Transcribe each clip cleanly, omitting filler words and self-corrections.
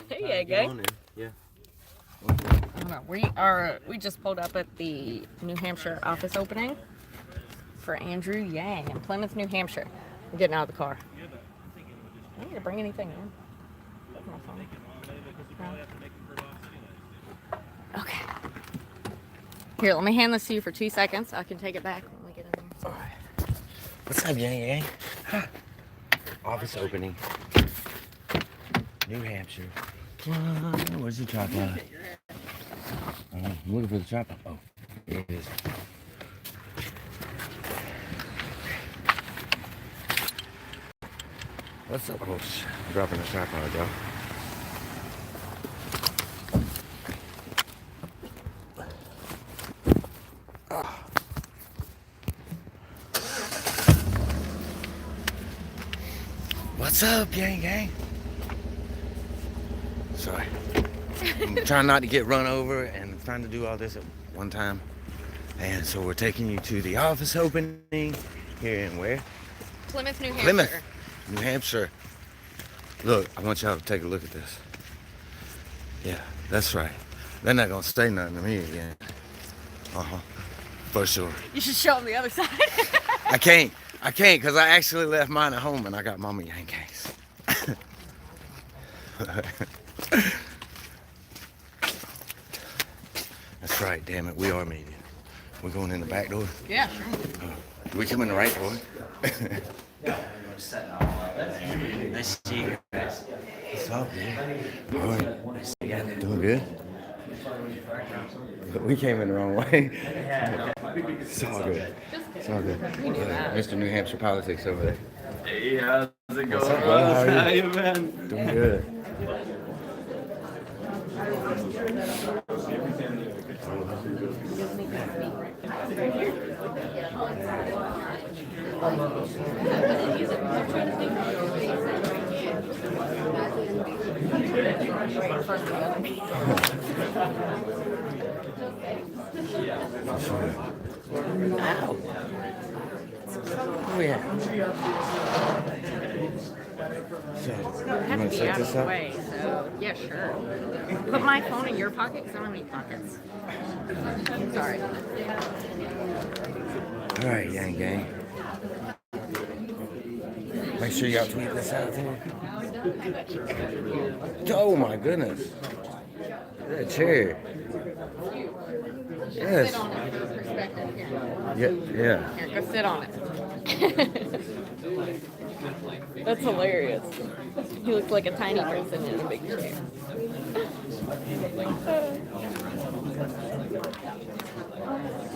Hey, gang. Yeah. We just pulled up at the New Hampshire office opening for Andrew Yang in Plymouth, New Hampshire. I'm getting out of the car. I need to bring anything in. That's my phone. No. Okay. Here, let me hand this to you for 2 seconds. I can take it back when we get in there. All right. What's up, Yang? Huh. Office opening. New Hampshire. Where's the tripod? I'm looking for the tripod. Oh, here it is. What's up? Oh, I'm dropping the tripod, y'all. What's up, gang? Sorry. I'm trying not to get run over and trying to do all this at one time. And so we're taking you to the office opening here in where? Plymouth, New Hampshire. Plymouth, New Hampshire. Look, I want y'all to take a look at this. Yeah, that's right. They're not gonna say nothing to me again. For sure. You should show them the other side. I can't, because I actually left mine at home and I got Mama Yang case. That's right, damn it, we are meeting. We're going in the back door? Yeah, sure. Do we come in the right door? Nice to see you guys. What's up, man? All right. Doing good? We came in the wrong way. It's all good. It's all good. Mr. New Hampshire politics over there. Hey, how's it going? What's up, bro? How are you? you been? Doing good. Ow. Oh yeah. So, It you has to want to be set out this of the up? way, so yeah, sure. Put my phone in your pocket because I don't have any pockets. Sorry. All right, Yang Gang. Make sure y'all tweet this out too. Oh my goodness. That chair. Yes. Sit on it for perspective here. Yeah. Here, go sit on it. That's hilarious. He looks like a tiny person in a big chair.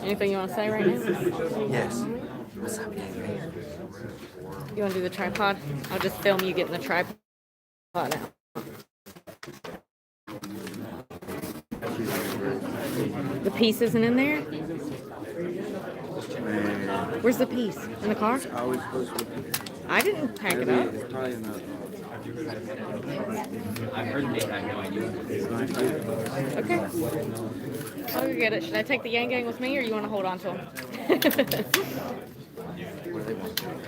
Anything you want to say right now? Yes. What's up, Yang Gang? You want to do the tripod? I'll just film you getting the tripod out. The piece isn't in there? Where's the piece? In the car? I didn't pack it up. I heard they had no idea. Okay. I'll go get it. Should I take the Yang Gang with me or you want to hold on to them?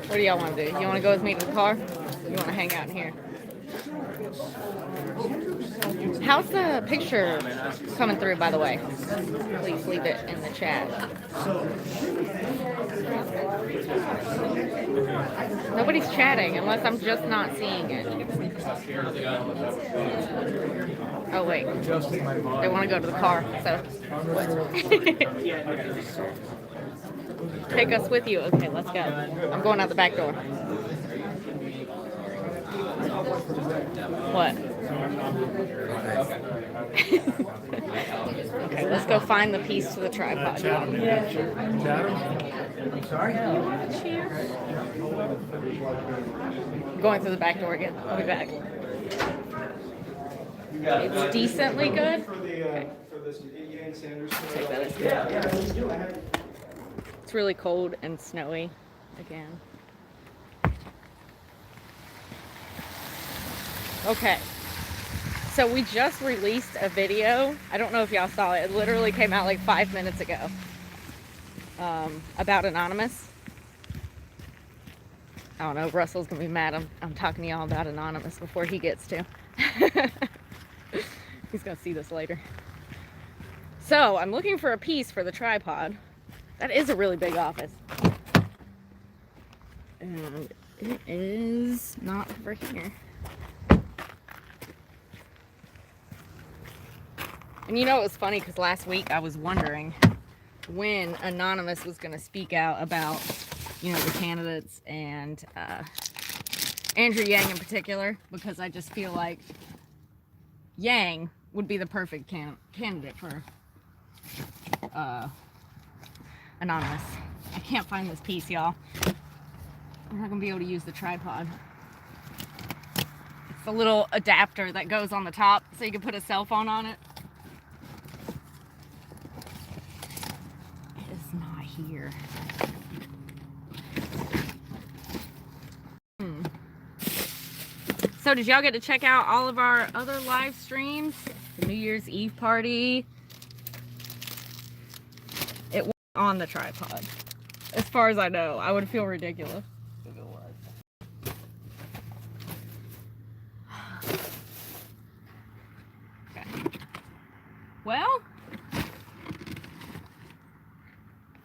What do y'all want to do? You want to go with me to the car? You want to hang out in here? How's the picture coming through, by the way? Please leave it in the chat. Nobody's chatting unless I'm just not seeing it. Oh, wait. They want to go to the car, so. Take us with you. Okay, let's go. I'm going out the back door. What? Okay, let's go find the piece to the tripod. Sorry? I'm going through the back door again. I'll be back. It's decently good. Okay. Take that as good. It's really cold and snowy again. Okay. So we just released a video. I don't know if y'all saw it. It literally came out like 5 minutes ago. About Anonymous. I don't know. Russell's gonna be mad. I'm talking to y'all about Anonymous before he gets to. He's gonna see this later. So I'm looking for a piece for the tripod. That is a really big office. And it is not over here. And you know, it was funny because last week I was wondering when Anonymous was going to speak out about, you know, the candidates and Andrew Yang in particular, because I just feel like Yang would be the perfect candidate for Anonymous. I can't find this piece, y'all. I'm not going to be able to use the tripod. It's the little adapter that goes on the top so you can put a cell phone on it. It is not here. So did y'all get to check out all of our other live streams? The New Year's Eve party. It was on the tripod. As far as I know, I would feel ridiculous if it was. Okay. Well,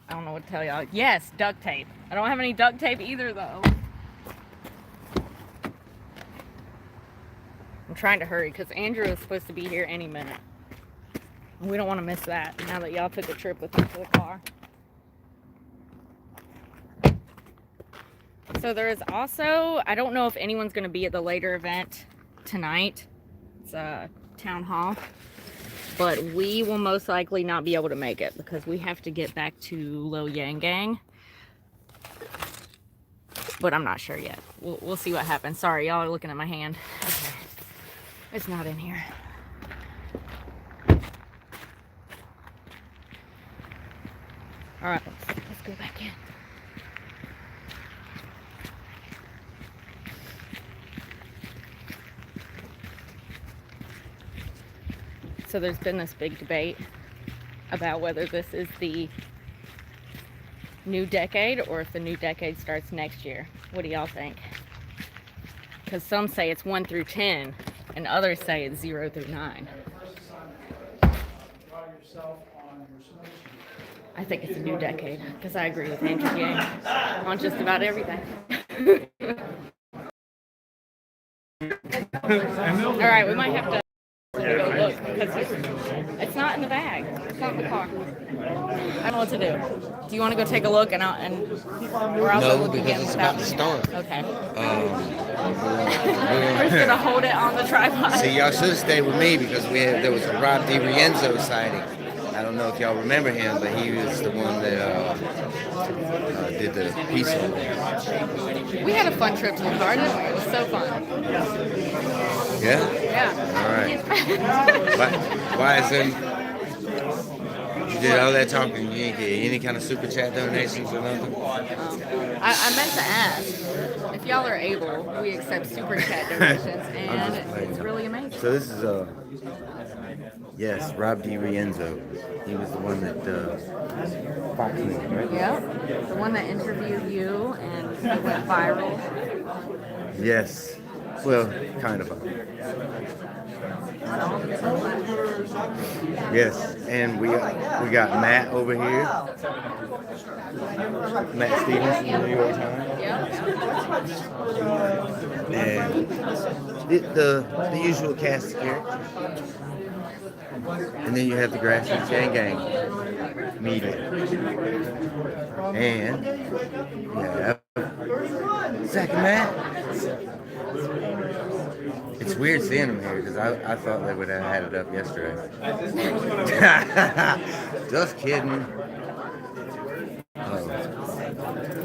I don't know what to tell y'all. Yes, duct tape. I don't have any duct tape either, though. I'm trying to hurry because Andrew is supposed to be here any minute. We don't want to miss that now that y'all took a trip with him to the car. So there is also, I don't know if anyone's going to be at the later event tonight. It's a town hall. But we will most likely not be able to make it because we have to get back to Lo Yang Gang. But I'm not sure yet. We'll see what happens. Sorry, y'all are looking at my hand. Okay. It's not in here. All right, let's go back in. So there's been this big debate about whether this is the new decade or if the new decade starts next year. What do y'all think? Because some say it's 1 through 10 and others say it's 0 through 9. I think it's a new decade because I agree with Andrew Yang on just about everything. All right, we might have to go look because it's not in the bag. It's not in the car. I don't know what to do. Do you want to go take a look and we're also No, looking because at it's about to start. Okay. We're just gonna hold it on the tripod. See, y'all should have stayed with me because there was a Rob DiRienzo sighting. I don't know if y'all remember him, but he was the one that did the piece on it. We had a fun trip to the car, didn't we? It was so fun. Yeah? Yeah. All right. Why is it? You did all that talking, you didn't get any kind of super chat donations or nothing? I meant to ask. If y'all are able, we accept super chat donations, and it's really amazing. So this is yes, Rob DiRienzo. He was the one that Fox News, right? Yep, the one that interviewed you and it went viral. Yes. Well, kind of. Yes, and we got Matt over here. Matt Stevens from the New York Times. Yep. And the usual cast of characters. And then you have the Grassroots Yang Gang meeting. And yeah, Zach and Matt. It's weird seeing them here because I thought they would have had it up yesterday. Just kidding.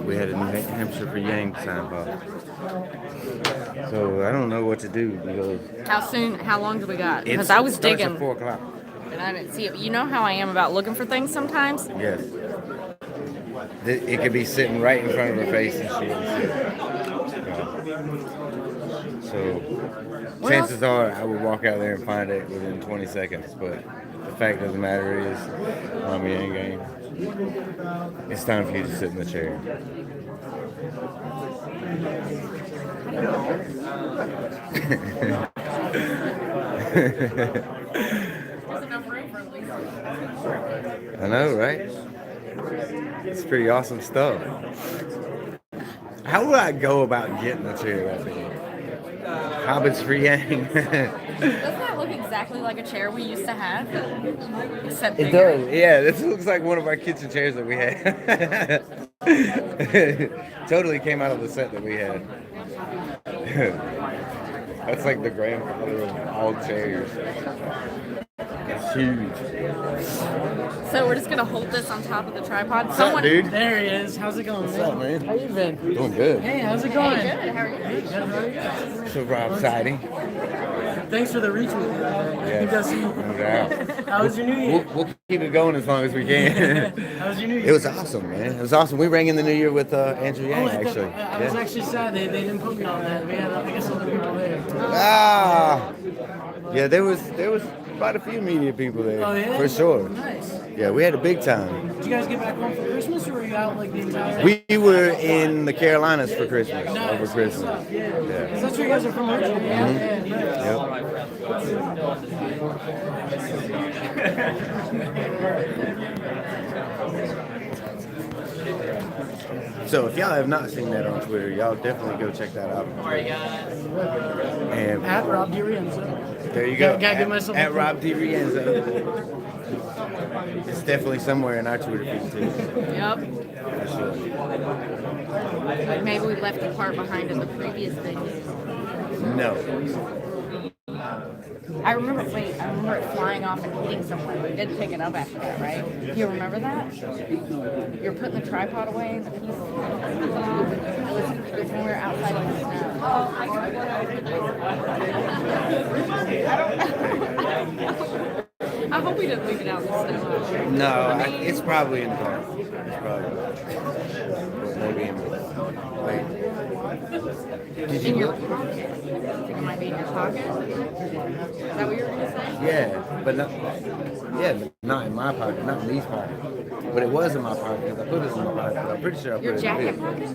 We had a New Hampshire for Yang sign off. So I don't know what to do because How long do we got? Because I was digging. At 4 o'clock. And I didn't see it. You know how I am about looking for things sometimes? Yes. It could be sitting right in front of her face and she didn't see it. So chances are I would walk out there and find it within 20 seconds. But the fact of the matter is, Mommy Yang Gang, it's time for you to sit in the chair. There's enough room for at least. I know, right? It's pretty awesome stuff. How would I go about getting a chair up here? Hobbits for Yang. Doesn't that look exactly like a chair we used to have? Except It bigger. does. Yeah, this looks like one of our kitchen chairs that we had. Totally came out of the set that we had. That's like the grandfather of all chairs. It's huge. So we're just gonna hold this on top of the tripod. What's up, dude? There he is. How's it going, What's up, man? How you been? Doing good. Hey, how's it going? Hey, good. How are you? Good, how are you? So Rob siding. Thanks for the retweet. Yeah, You guys see? no doubt. How was your New Year? We'll keep it going as long as we can. How was your New Year? It was awesome, man. It was awesome. We rang in the new year with Andrew Yang, actually. I was actually sad they didn't put me on that. We had, I guess, other people there. Ah, yeah, there was quite a few media people there, Oh, yeah? for sure. Nice. Yeah, we had a big time. Did you guys get back home for Christmas, or were you out like the entire? We were in the Carolinas for Christmas, Nice. over Christmas. Yeah. Yeah. 'Cause that's where you guys are from originally. Mhm. Yeah. So if y'all have not seen that on Twitter, y'all definitely go check that out. And At Rob DiRienzo. there you go. Gotta give myself at a- Rob DiRienzo. It's definitely somewhere in our Twitter feed too. Yep. For sure. Maybe we left the part behind in the previous video. No. I remember it flying off and hitting someone. We did pick it up after that, right? You remember that? You're putting the tripod away and the piece. It was when we were outside in the snow. I hope we didn't leave it out in the snow. No, it's probably in the car. It's probably. Or maybe in the. Wait. Did In you your look? pocket. I think it might be in your pocket. Is that what you were going to say? Yeah, but not. Yeah, but not in my pocket, not in these pockets. But it was in my pocket because I put it in my pocket. But I'm pretty sure I put Your it jacket in the pocket? I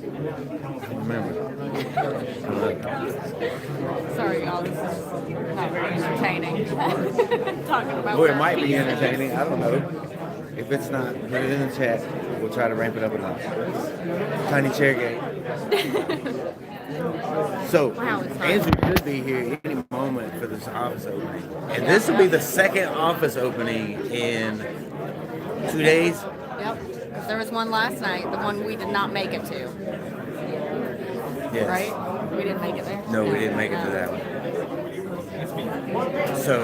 don't remember. Sorry, y'all. This is not very entertaining. Talking about Or it that might be piece. entertaining. I don't know. If it's not, put it in the chat. We'll try to ramp it up a notch. Tiny chair game. So, Wow, it's hot. Andrew could be here any moment for this office opening. And this will be the second office opening in 2 days. Yep. 'Cause there was one last night, the one we did not make it to. Yes. Right? We didn't make it there? No, we didn't make it to that one. So,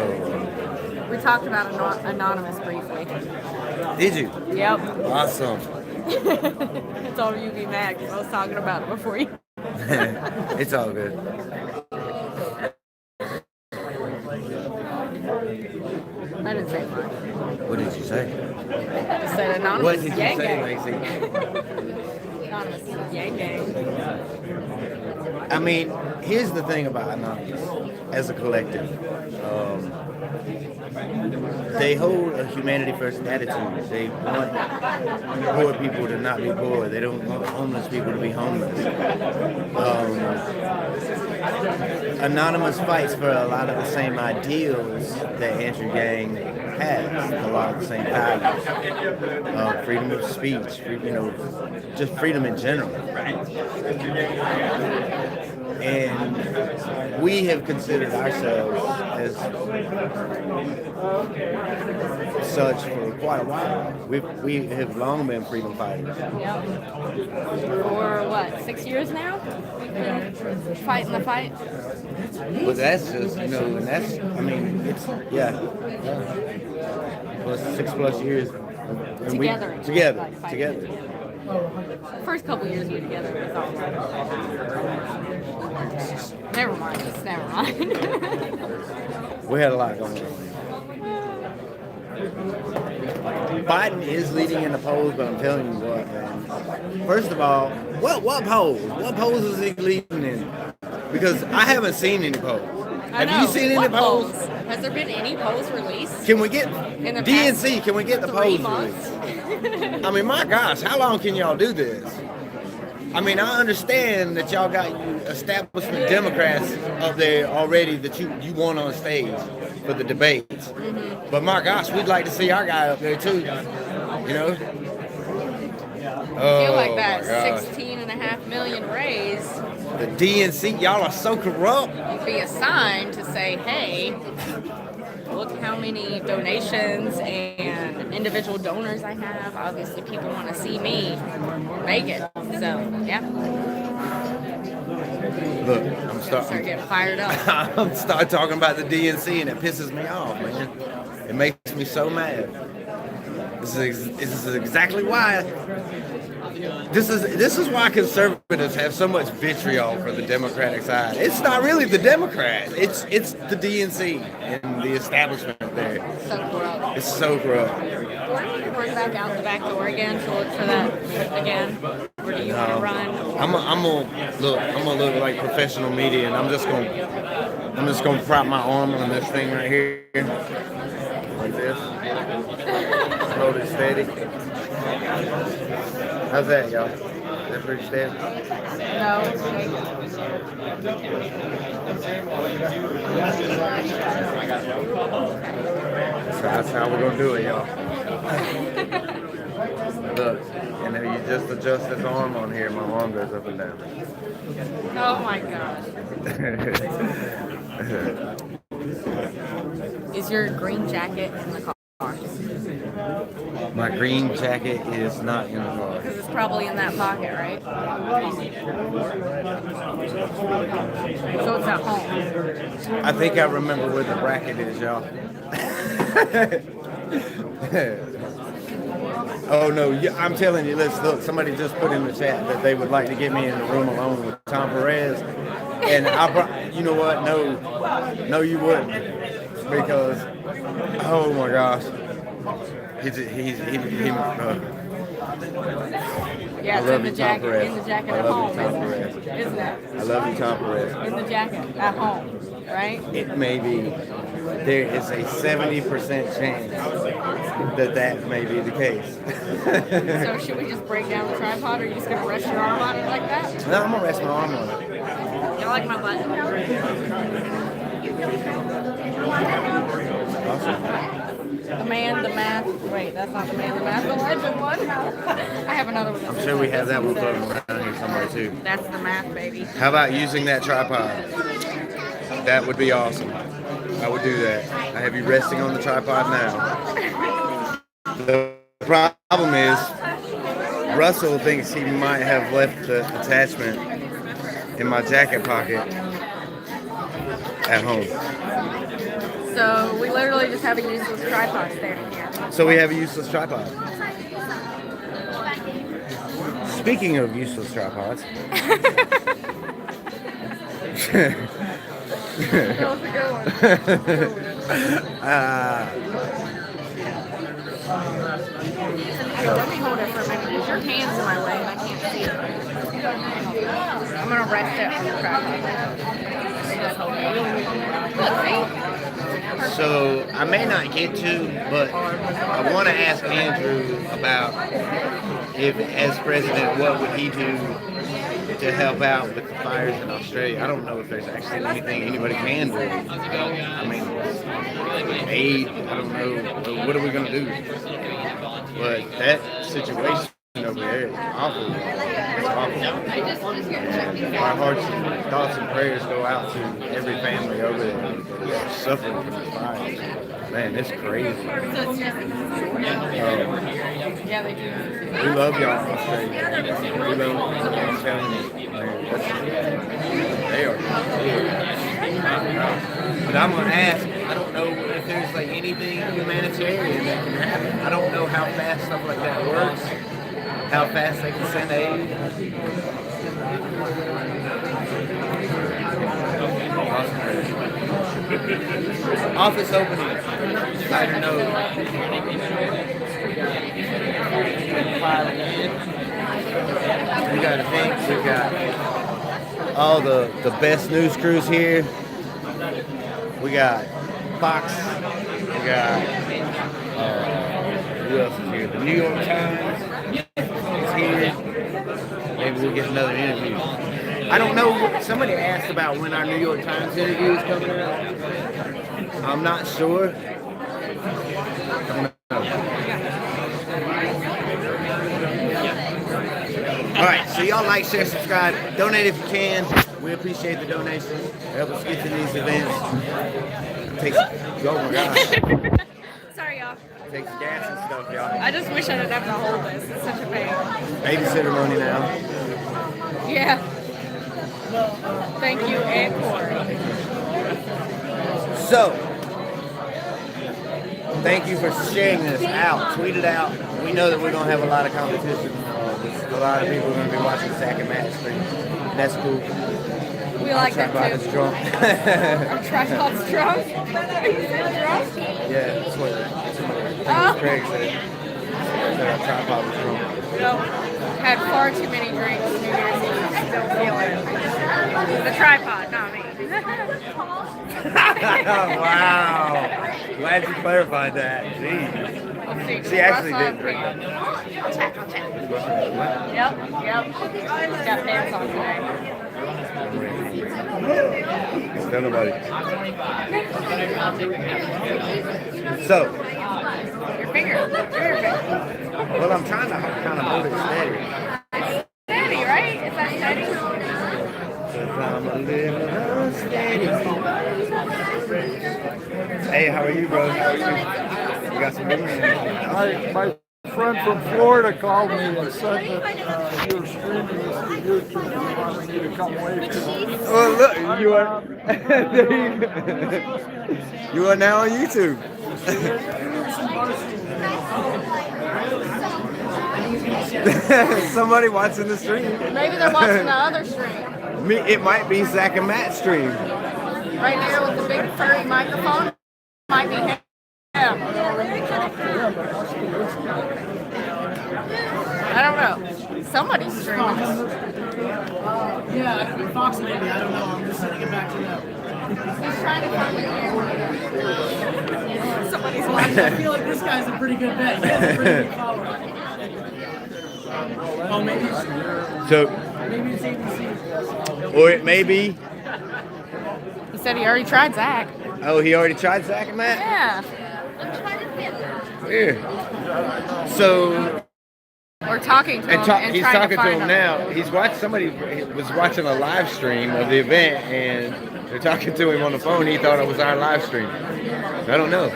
We talked about Anonymous briefly. did you? Yep. Awesome. It's all you be mad because I was talking about it before you. It's all good. I didn't say much. What did you say? I just said Anonymous What did you Yang say, Gang. Lacey? Anonymous Yang Gang. I mean, here's the thing about Anonymous as a collective. They hold a humanity first attitude. They want poor people to not be poor. They don't want homeless people to be homeless. Anonymous fights for a lot of the same ideals that Andrew Yang has, a lot of the same values. Freedom of speech, just freedom in general. And we have considered ourselves as such for quite a while. We have long been freedom fighters. Yep. For what, 6 years now? We've been fighting the fight. But that's just, and that's, it's, plus 6+ years. And Together. Together. Like fighting Together. The first couple years we were together, it was always never mind. Just never mind. We had a lot going on. Biden is leading in the polls, but I'm telling you what, man. First of all, what polls? What polls is he leading in? Because I haven't seen any polls. Have you seen any What polls? Has there been any polls released? Can we get In the DNC? past Can we get the 3 polls months? released? I mean, my gosh, how long can y'all do this? I mean, I understand that y'all got establishment Democrats up there already that you want on stage for the debates. But my gosh, we'd like to see our guy up there too. You know? I feel like Oh, that my gosh. 16.5 million raise The DNC, y'all are so corrupt. would be a sign to say, hey, look how many donations and individual donors I have. Obviously, people want to see me make it. So, yeah, Look, I'm start starting. getting fired up. I'm start talking about the DNC and it pisses me off, man. It makes me so mad. This is exactly why. This is why conservatives have so much vitriol for the Democratic side. It's not really the Democrats. It's the DNC and the establishment there. So corrupt. It's so corrupt. Do you run back out the back door again to look for that again? Or do you want to run? I'm gonna look like professional media, and I'm just gonna prop my arm on this thing right here, like this. Hold it steady. How's that, y'all? Is that pretty steady? No, it's So that's how we're gonna do it, y'all. Look, and then you just adjust this arm on here, my arm goes up and down. Oh my gosh. Is your green jacket in the car? My green jacket is not in the car. Because it's probably in that pocket, right? So it's at home. I think I remember where the bracket is, y'all. Oh no, I'm telling you, look, somebody just put in the chat that they would like to get me in the room alone with Tom Perez. And you know what? No, you wouldn't. Because, oh my gosh. Yeah, it's in the jacket. In the jacket at home, isn't it? I love you, Tom Perez. In the jacket at home, right? It may be. There is a 70% chance that may be the case. So should we just break down the tripod, or are you just gonna rest your arm on it like that? No, I'm gonna rest my arm on it. You like my button? Awesome. The man, the math. Wait, that's not the man, the math. The legend one. I have another one. I'm sure we have that one floating around here somewhere too. That's the math, baby. How about using that tripod? That would be awesome. I would do that. I have you resting on the tripod now. The problem is, Russell thinks he might have left the attachment in my jacket pocket at home. So we literally just have a useless tripod standing here. So we have a useless tripod. Speaking of useless tripods. That was a good one. Hey, let me hold it for a minute. Because your hand's in my way and I can't see it. I'm going to rest it on the tripod. Look, see? So I may not get to, but I want to ask Andrew about if, as president, what would he do to help out with the fires in Australia. I don't know if there's actually anything anybody can do. I mean, aid, I don't know. What are we going to do? But that situation over there is awful. It's awful. And our hearts, thoughts, and prayers go out to every family over there that is suffering from the fires. Man, it's crazy. Yeah, they do. We love y'all in Australia. We love them. I'm telling you. Man, they are good. But I'm going to ask, I don't know if there's like anything humanitarian that can happen. I don't know how fast stuff like that works. How fast they can send aid. Office opening. Tighter note. We got Vince. We got all the best news crews here. We got Fox. We got who else is here? The New York Times is here. They've maybe we'll get another interview. I don't know. Somebody asked about when our New York Times interview is coming out. I'm not sure. I don't know. All right, so y'all like, share, subscribe, donate if you can. We appreciate the donations. Help us get to these events. Oh my gosh. Sorry, y'all. Takes gas and stuff, y'all. I just wish I didn't have to hold this. It's such a pain. Babysitter money now. Yeah. Thank you, and Corey. So, thank you for sharing this out. Tweet it out. We know that we're going to have a lot of competition. A lot of people are going to be watching Zach and Matt stream. That's cool. We like that Tripod too. is drunk. Our tripod's drunk. Is it drunk? Yeah, that's what Oh. Craig said. Our tripod was drunk. No. Had far too many drinks New Year's Eve. Still feeling the tripod, not me. Wow. Glad you clarified that. Jeez. Let's see. She actually Russell did drink. I'll check. Yep. Got pants on today. Tell nobody. So, Your finger. well, I'm trying to kind of hold it steady. Steady, right? Is that steady? I'm a little unsteady. Hey, how are you, bro? You got some news? My friend from Florida called me and said that you were streaming this to YouTube and wanted me to come away from it. Oh, look, you are. There you are now on YouTube. Somebody watching the stream. Maybe they're watching the other stream. It might be Zach and Matt's stream. Right there with the big furry microphone. Might be him. I don't know. Somebody's streaming. Yeah, it could be Fox maybe. I don't know. I'm just sending it back to them. He's trying to find you. Somebody's watching. I feel like this guy's a pretty good bet. He has a pretty good follower. Oh, maybe it's ABC. Or it may be. He said he already tried Zach. Oh, he already tried Zach and Matt? Yeah. Weird. So, We're talking to him and he's trying talking to to find him now. He's watched, somebody was watching a live stream of the event and they're talking to him on the phone. He thought it was our live stream. I don't know.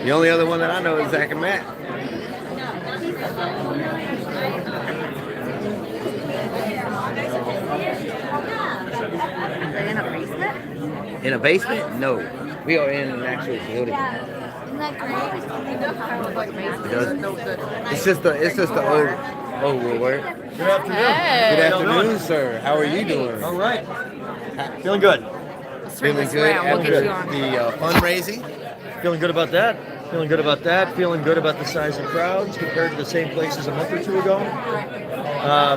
The only other one that I know is Zach and Matt. In a basement? In a basement? No. We are in an actual building. Isn't that great? It does kind of look like basement. It does. No good. It's just the old word. Good afternoon. Hey. Good afternoon, sir. How are you doing? All right. Feeling good. Let's turn Feeling this good around. We'll get you on. the fundraising. Feeling good about that. Feeling good about that. Feeling good about the size of crowds compared to the same places a month or two ago.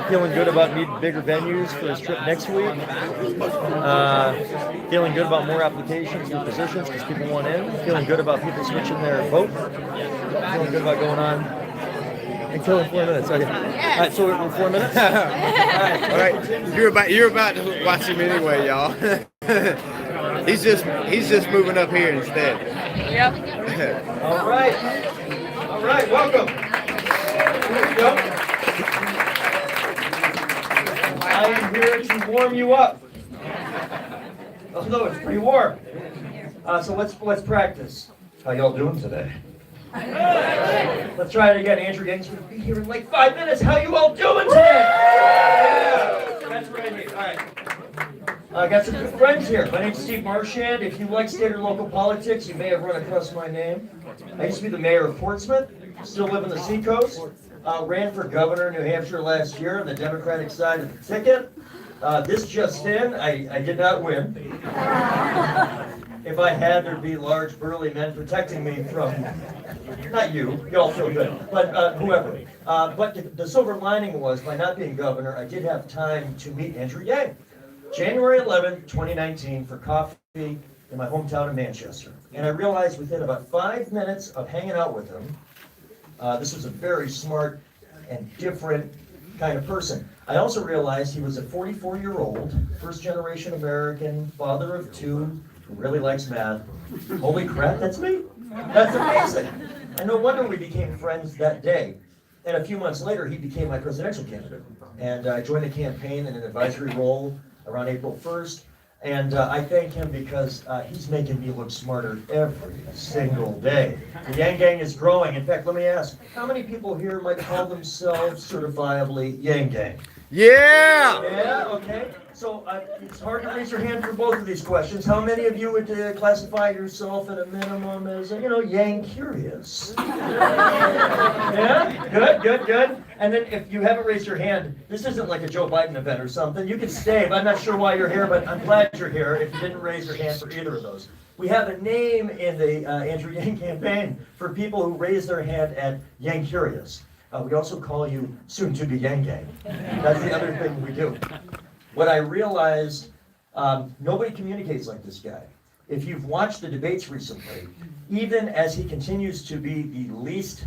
Feeling good about needing bigger venues for this trip next week. Feeling good about more applications for positions because people want in. Feeling good about people switching their vote. Feeling good about going on and killing 4 minutes. Okay. All right, so we're 4 minutes. All right. You're about to watch him anyway, y'all. he's just moving up here instead. Yep. All right. All right. Welcome. Here we go. I am here to warm you up. Although it's pretty warm. So let's practice. How y'all doing today? Let's try it again. Andrew Yang's going to be here in like 5 minutes. How you all doing today? Yeah. That's right here. All right. I got some good friends here. My name's Steve Marchand. If you like state or local politics, you may have run across my name. I used to be the mayor of Portsmouth. Still live on the seacoast. Ran for governor of New Hampshire last year on the Democratic side of the ticket. This just in, I did not win. If I had, there'd be large burly men protecting me from, not you, y'all feel good, but whoever. But the silver lining was, by not being governor, I did have time to meet Andrew Yang. January 11th, 2019, for coffee in my hometown of Manchester. And I realized within about 5 minutes of hanging out with him, this was a very smart and different kind of person. I also realized he was a 44-year-old, first-generation American, father of two, who really likes math. Holy crap, that's me? That's amazing. And no wonder we became friends that day. And a few months later, he became my presidential candidate. And I joined the campaign in an advisory role around April 1st. And I thank him because he's making me look smarter every single day. The Yang Gang is growing. In fact, let me ask, how many people here might call themselves certifiably Yang Gang? Yeah! Yeah, okay. So it's hard to raise your hand for both of these questions. How many of you would classify yourself at a minimum as, Yang curious? Yeah, good. And then if you haven't raised your hand, this isn't like a Joe Biden event or something. You can stay. I'm not sure why you're here, but I'm glad you're here if you didn't raise your hand for either of those. We have a name in the Andrew Yang campaign for people who raise their hand at Yang curious. We also call you soon-to-be Yang Gang. That's the other thing we do. What I realized, nobody communicates like this guy. If you've watched the debates recently, even as he continues to be the least,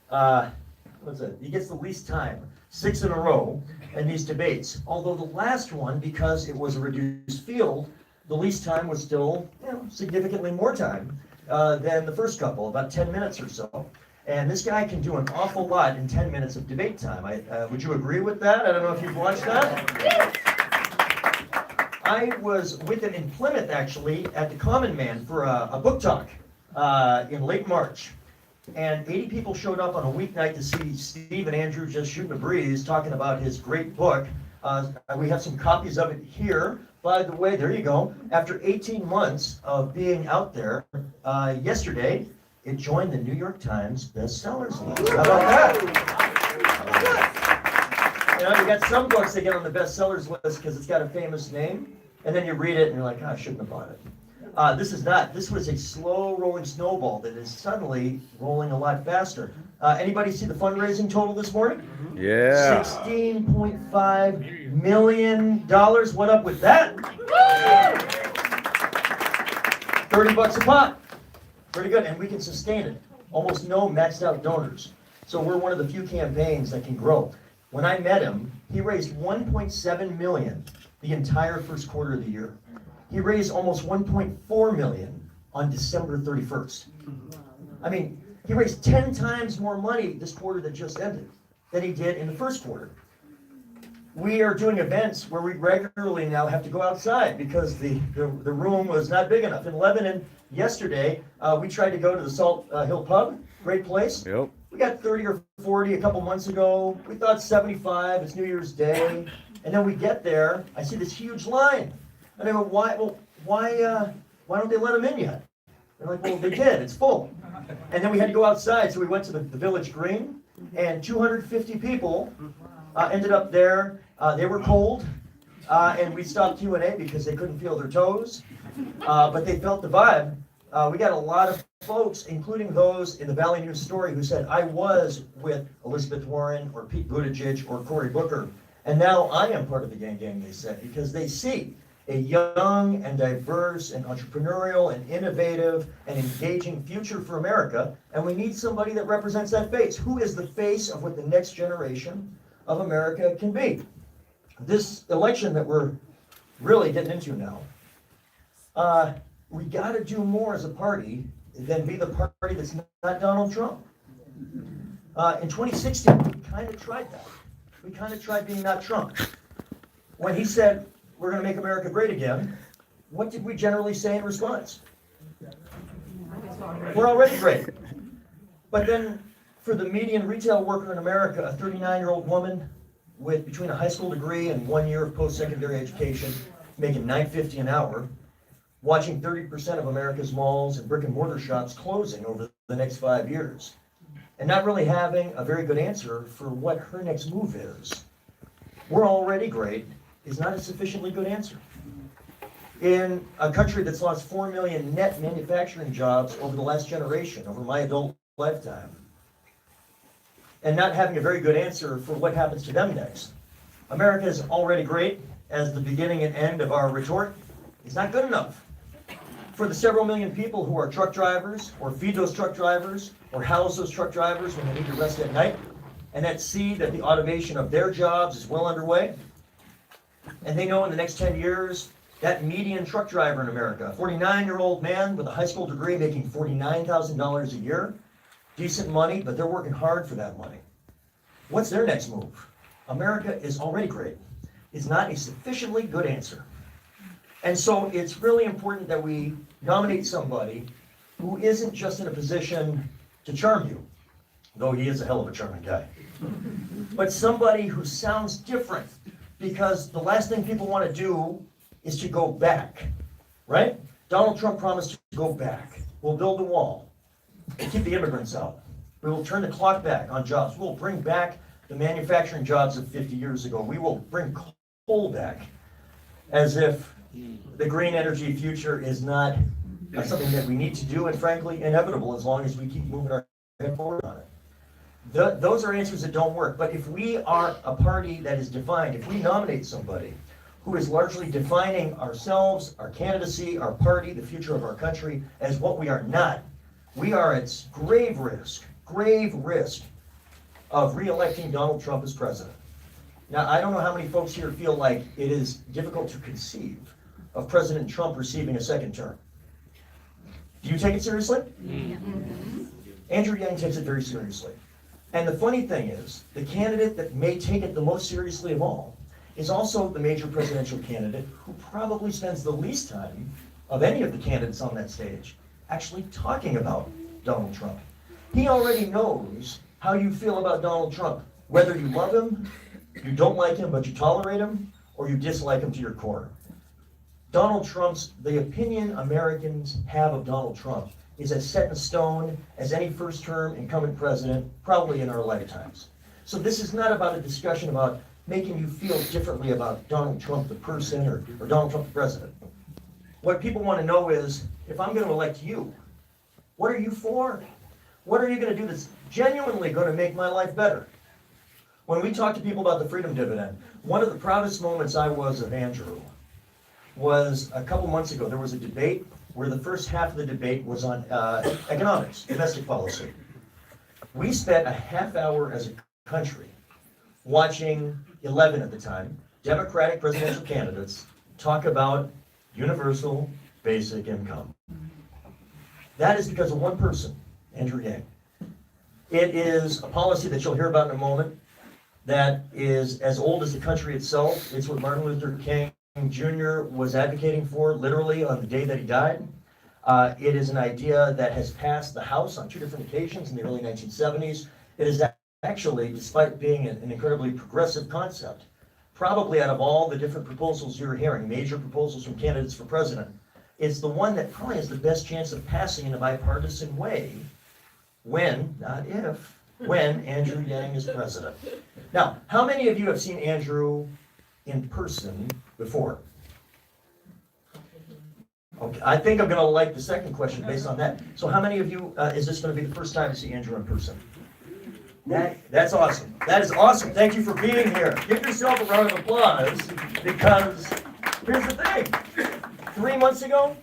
he gets the least time, 6 in a row in these debates. Although the last one, because it was a reduced field, the least time was still significantly more time than the first couple, about 10 minutes or so. And this guy can do an awful lot in 10 minutes of debate time. Would you agree with that? I don't know if you've watched that. I was with him in Plymouth, actually, at the Common Man for a book talk in late March. And 80 people showed up on a weeknight to see Steve and Andrew just shooting a breeze, talking about his great book. We have some copies of it here. By the way, there you go. After 18 months of being out there, yesterday, it joined the New York Times bestsellers list. How about that? You got some books that get on the bestsellers list because it's got a famous name, and then you read it and you're like, I shouldn't have bought it. This is not. This was a slow rolling snowball that is suddenly rolling a lot faster. Anybody see the fundraising total this morning? Yeah. $16.5 million. What up with that? $30 a pop. Pretty good, and we can sustain it. Almost no maxed out donors. So we're one of the few campaigns that can grow. When I met him, he raised $1.7 million the entire first quarter of the year. He raised almost $1.4 million on December 31st. I mean, he raised 10 times more money this quarter that just ended than he did in the first quarter. We are doing events where we regularly now have to go outside because the room was not big enough. In Lebanon, yesterday, we tried to go to the Salt Hill Pub, great place. Yep. We got 30 or 40 a couple months ago. We thought 75, it's New Year's Day. And then we get there, I see this huge line. And I go, why don't they let them in yet? They're like, well, they did, it's full. And then we had to go outside, so we went to the village green, and 250 people ended up there. They were cold, and we stopped Q&A because they couldn't feel their toes, but they felt the vibe. We got a lot of folks, including those in the Valley News Story, who said, I was with Elizabeth Warren or Pete Buttigieg or Cory Booker, and now I am part of the Yang Gang, they said, because they see a young and diverse and entrepreneurial and innovative and engaging future for America, and we need somebody that represents that face. Who is the face of what the next generation of America can be? This election that we're really getting into now, we got to do more as a party than be the party that's not Donald Trump. In 2016, we kind of tried that. We kind of tried being not Trump. When he said, we're going to make America great again, what did we generally say in response? We're already great. But then for the median retail worker in America, a 39-year-old woman with between a high school degree and 1 year of post-secondary education, making $9.50 an hour, watching 30% of America's malls and brick and mortar shops closing over the next 5 years, and not really having a very good answer for what her next move is. We're already great is not a sufficiently good answer. In a country that's lost 4 million net manufacturing jobs over the last generation, over my adult lifetime, and not having a very good answer for what happens to them next. America is already great as the beginning and end of our retort. It's not good enough. For the several million people who are truck drivers, or feed those truck drivers, or house those truck drivers when they need to rest at night, and that see that the automation of their jobs is well underway. And they know in the next 10 years, that median truck driver in America, a 49-year-old man with a high school degree making $49,000 a year, decent money, but they're working hard for that money. What's their next move? America is already great. It's not a sufficiently good answer. And so it's really important that we nominate somebody who isn't just in a position to charm you, though he is a hell of a charming guy, but somebody who sounds different, because the last thing people want to do is to go back, right? Donald Trump promised to go back. We'll build a wall. We'll keep the immigrants out. We will turn the clock back on jobs. We'll bring back the manufacturing jobs of 50 years ago. We will bring coal back, as if the green energy future is not something that we need to do, and frankly, inevitable as long as we keep moving our head forward on it. Those are answers that don't work. But if we are a party that is defined, if we nominate somebody who is largely defining ourselves, our candidacy, our party, the future of our country as what we are not, we are at grave risk of re-electing Donald Trump as president. Now, I don't know how many folks here feel like it is difficult to conceive of President Trump receiving a second term. Do you take it seriously? Mm-hmm. Andrew Yang takes it very seriously. And the funny thing is, the candidate that may take it the most seriously of all is also the major presidential candidate who probably spends the least time of any of the candidates on that stage actually talking about Donald Trump. He already knows how you feel about Donald Trump, whether you love him, you don't like him, but you tolerate him, or you dislike him to your core. Donald Trump's, the opinion Americans have of Donald Trump is as set in stone as any first-term incumbent president, probably in our lifetimes. So this is not about a discussion about making you feel differently about Donald Trump the person or Donald Trump the president. What people want to know is, if I'm going to elect you, what are you for? What are you going to do that's genuinely going to make my life better? When we talk to people about the freedom dividend, one of the proudest moments I was of Andrew was a couple months ago. There was a debate where the first half of the debate was on economics, domestic policy. We spent a half hour as a country watching 11 at the time, Democratic presidential candidates talk about universal basic income. That is because of one person, Andrew Yang. It is a policy that you'll hear about in a moment that is as old as the country itself. It's what Martin Luther King Jr. was advocating for literally on the day that he died. It is an idea that has passed the House on 2 different occasions in the early 1970s. It is actually, despite being an incredibly progressive concept, probably out of all the different proposals you're hearing, major proposals from candidates for president, it's the one that probably has the best chance of passing in a bipartisan way when, not if, when Andrew Yang is president. Now, how many of you have seen Andrew in person before? Okay, I think I'm going to like the second question based on that. So how many of you, is this going to be the first time to see Andrew in person? That's awesome. That is awesome. Thank you for being here. Give yourself a round of applause, because here's the thing. 3 months ago,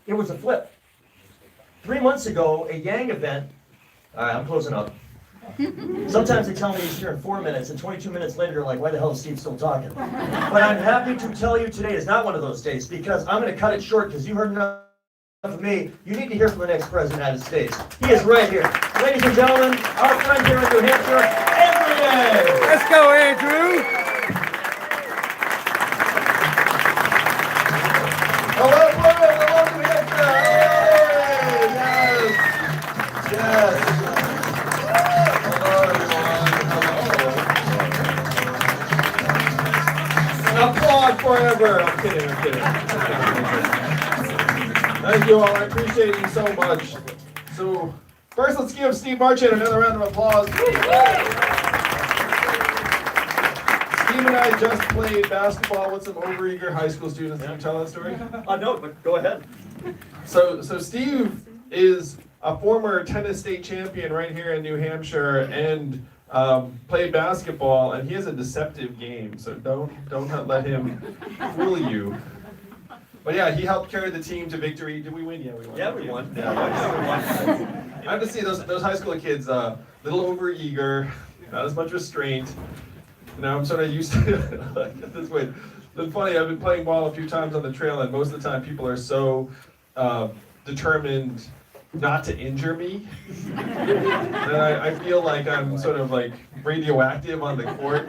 it was a flip. 3 months ago, a Yang event, all right, I'm closing up. Sometimes they tell me he's here in 4 minutes, and 22 minutes later, you're like, why the hell is Steve still talking? But I'm happy to tell you today is not one of those days, because I'm going to cut it short, because you heard enough of me. You need to hear from the next president of the United States. He is right here. Ladies and gentlemen, our friend here in New Hampshire, Andrew Yang. Let's go, Andrew. Hello, Plymouth. Hello, New Hampshire. Hey, yes. Yes. Applaud forever. I'm kidding. Thank you all. I appreciate you so much. So, first, let's give Steve Marchand another round of applause. Steve and I just played basketball with some overeager high school students. Can you tell that story? No, but go ahead. So Steve is a former tennis state champion right here in New Hampshire, and played basketball, and he has a deceptive game, so don't let him fool you. But yeah, he helped carry the team to victory. Did we win? Yeah, we won. Yeah, we won. I have to see those high school kids, little overeager, not as much restraint. Now I'm sort of used to it like this way. It's funny, I've been playing ball a few times on the trail, and most of the time people are so determined not to injure me. And I feel like I'm sort of like radioactive on the court,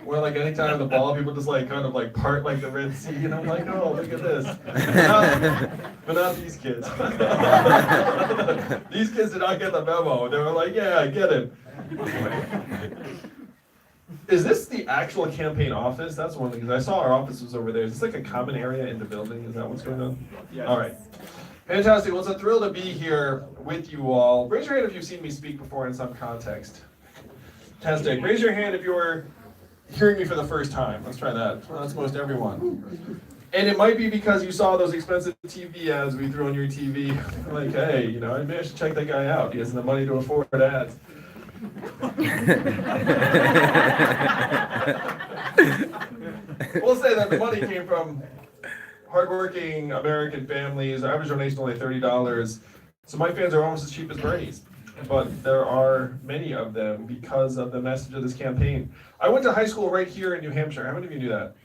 where like anytime the ball, people just like kind of like part like the Red Sea, and I'm like, oh, look at this. But not these kids. These kids did not get the memo. They were like, yeah, I get it. Is this the actual campaign office? That's one thing, because I saw our office was over there. Is this like a common area in the building? Is that what's going on? Yeah. All right. Fantastic. Well, it's a thrill to be here with you all. Raise your hand if you've seen me speak before in some context. Fantastic. Raise your hand if you're hearing me for the first time. Let's try that. Well, that's most everyone. And it might be because you saw those expensive TV ads we threw on your TV. Like, hey, you know, maybe I should check that guy out. He has the money to afford ads. We'll say that the money came from hardworking American families. Average donation only $30. So my fans are almost as cheap as Bernie's. But there are many of them because of the message of this campaign. I went to high school right here in New Hampshire. How many of you knew that?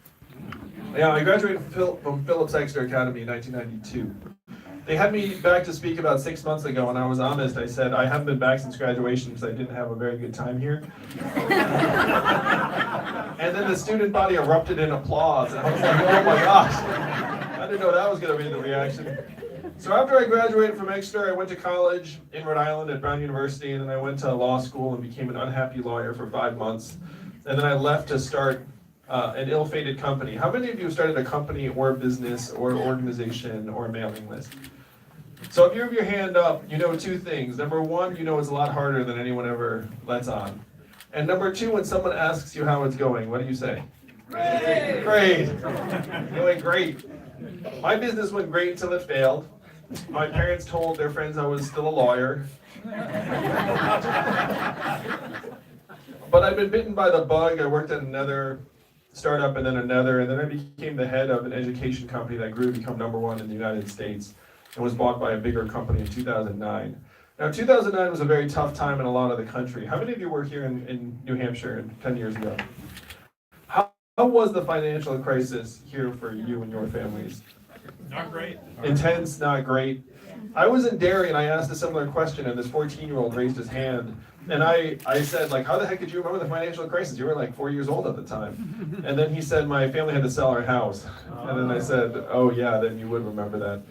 Yeah, I graduated from Phillips Exeter Academy in 1992. They had me back to speak about 6 months ago, and I was honest. I said, I haven't been back since graduation because I didn't have a very good time here. And then the student body erupted in applause, and I was like, oh my gosh. I didn't know that was going to be the reaction. So after I graduated from Exeter, I went to college in Rhode Island at Brown University, and then I went to law school and became an unhappy lawyer for 5 months. And then I left to start an ill-fated company. How many of you have started a company or a business or an organization or a mailing list? So if you have your hand up, you know two things. Number one, you know it's a lot harder than anyone ever lets on. And number two, when someone asks you how it's going, what do you say? Great! Great! Going great. My business went great until it failed. My parents told their friends I was still a lawyer. But I've been bitten by the bug. I worked at another startup and then another, and then I became the head of an education company that grew to become #1 in the United States and was bought by a bigger company in 2009. Now, 2009 was a very tough time in a lot of the country. How many of you were here in New Hampshire 10 years ago? How was the financial crisis here for you and your families? Not great. Intense, not great. I was in Derry and I asked a similar question, and this 14-year-old raised his hand. And I said, like, how the heck did you remember the financial crisis? You were like 4 years old at the time. And then he said, my family had to sell our house. And then I said, oh yeah, then you would remember that.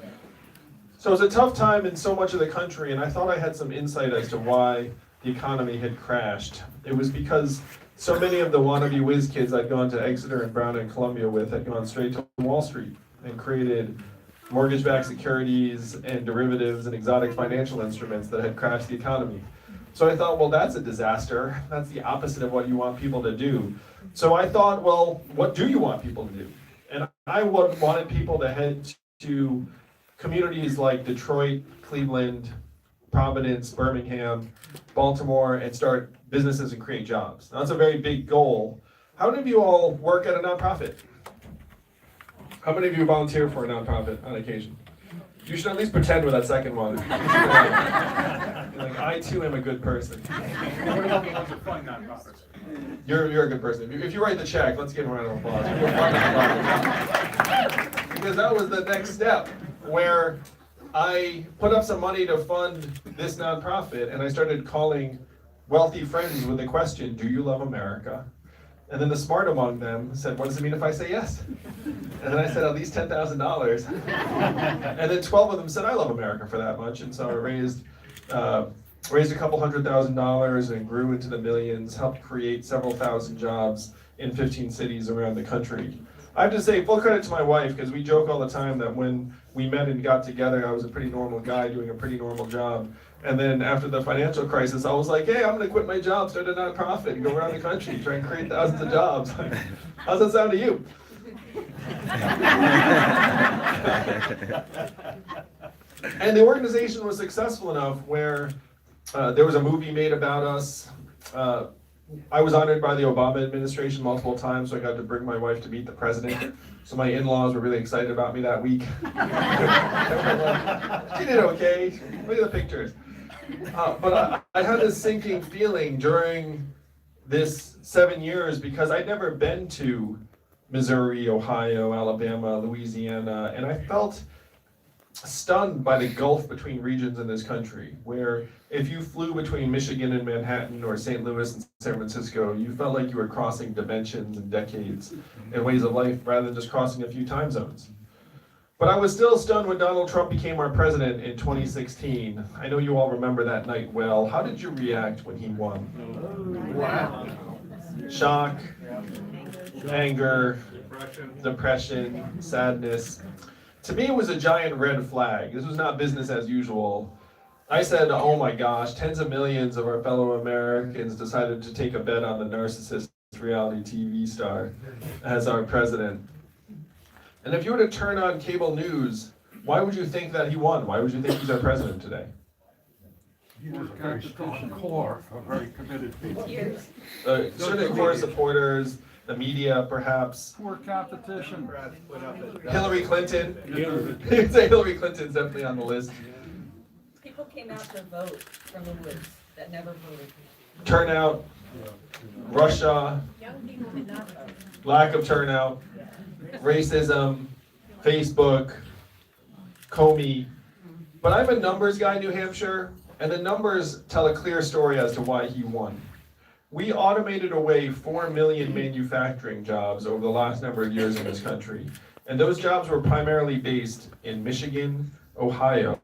So it was a tough time in so much of the country, and I thought I had some insight as to why the economy had crashed. It was because so many of the wannabe whiz kids I'd gone to Exeter and Brown and Columbia with had gone straight to Wall Street and created mortgage-backed securities and derivatives and exotic financial instruments that had crashed the economy. So I thought, well, that's a disaster. That's the opposite of what you want people to do. So I thought, well, what do you want people to do? And I wanted people to head to communities like Detroit, Cleveland, Providence, Birmingham, Baltimore, and start businesses and create jobs. Now, that's a very big goal. How many of you all work at a nonprofit? How many of you volunteer for a nonprofit on occasion? You should at least pretend with that second one. Like, I too am a good person. We're looking for fun nonprofits. You're a good person. If you write the check, let's give a round of applause. Because that was the next step, where I put up some money to fund this nonprofit, and I started calling wealthy friends with the question, do you love America? And then the smart among them said, what does it mean if I say yes? And then I said, at least $10,000. And then 12 of them said, I love America for that much. And so I raised a couple $100,000 and grew into the millions, helped create several thousand jobs in 15 cities around the country. I have to say full credit to my wife, because we joke all the time that when we met and got together, I was a pretty normal guy doing a pretty normal job. And then after the financial crisis, I was like, hey, I'm going to quit my job, start a nonprofit, and go around the country, try and create thousands of jobs. How's that sound to you? And the organization was successful enough where there was a movie made about us. I was honored by the Obama administration multiple times, so I got to bring my wife to meet the president. So my in-laws were really excited about me that week. She did okay. Look at the pictures. But I had this sinking feeling during this 7 years because I'd never been to Missouri, Ohio, Alabama, Louisiana, and I felt stunned by the gulf between regions in this country, where if you flew between Michigan and Manhattan or St. Louis and San Francisco, you felt like you were crossing dimensions and decades and ways of life rather than just crossing a few time zones. But I was still stunned when Donald Trump became our president in 2016. I know you all remember that night well. How did you react when he won? Shock, anger, depression, sadness. To me, it was a giant red flag. This was not business as usual. I said, oh my gosh, tens of millions of our fellow Americans decided to take a bet on the narcissist reality TV star as our president. And if you were to turn on cable news, why would you think that he won? Why would you think he's our president today? He has a very strong core of very committed people. Certain core supporters, the media perhaps. Poor competition. Hillary Clinton. You'd say Hillary Clinton's definitely on the list. People came out to vote from the woods that never voted. Turnout, Russia, Young people did not vote. lack of turnout, racism, Facebook, Comey. But I'm a numbers guy in New Hampshire, and the numbers tell a clear story as to why he won. We automated away 4 million manufacturing jobs over the last number of years in this country. And those jobs were primarily based in Michigan, Ohio,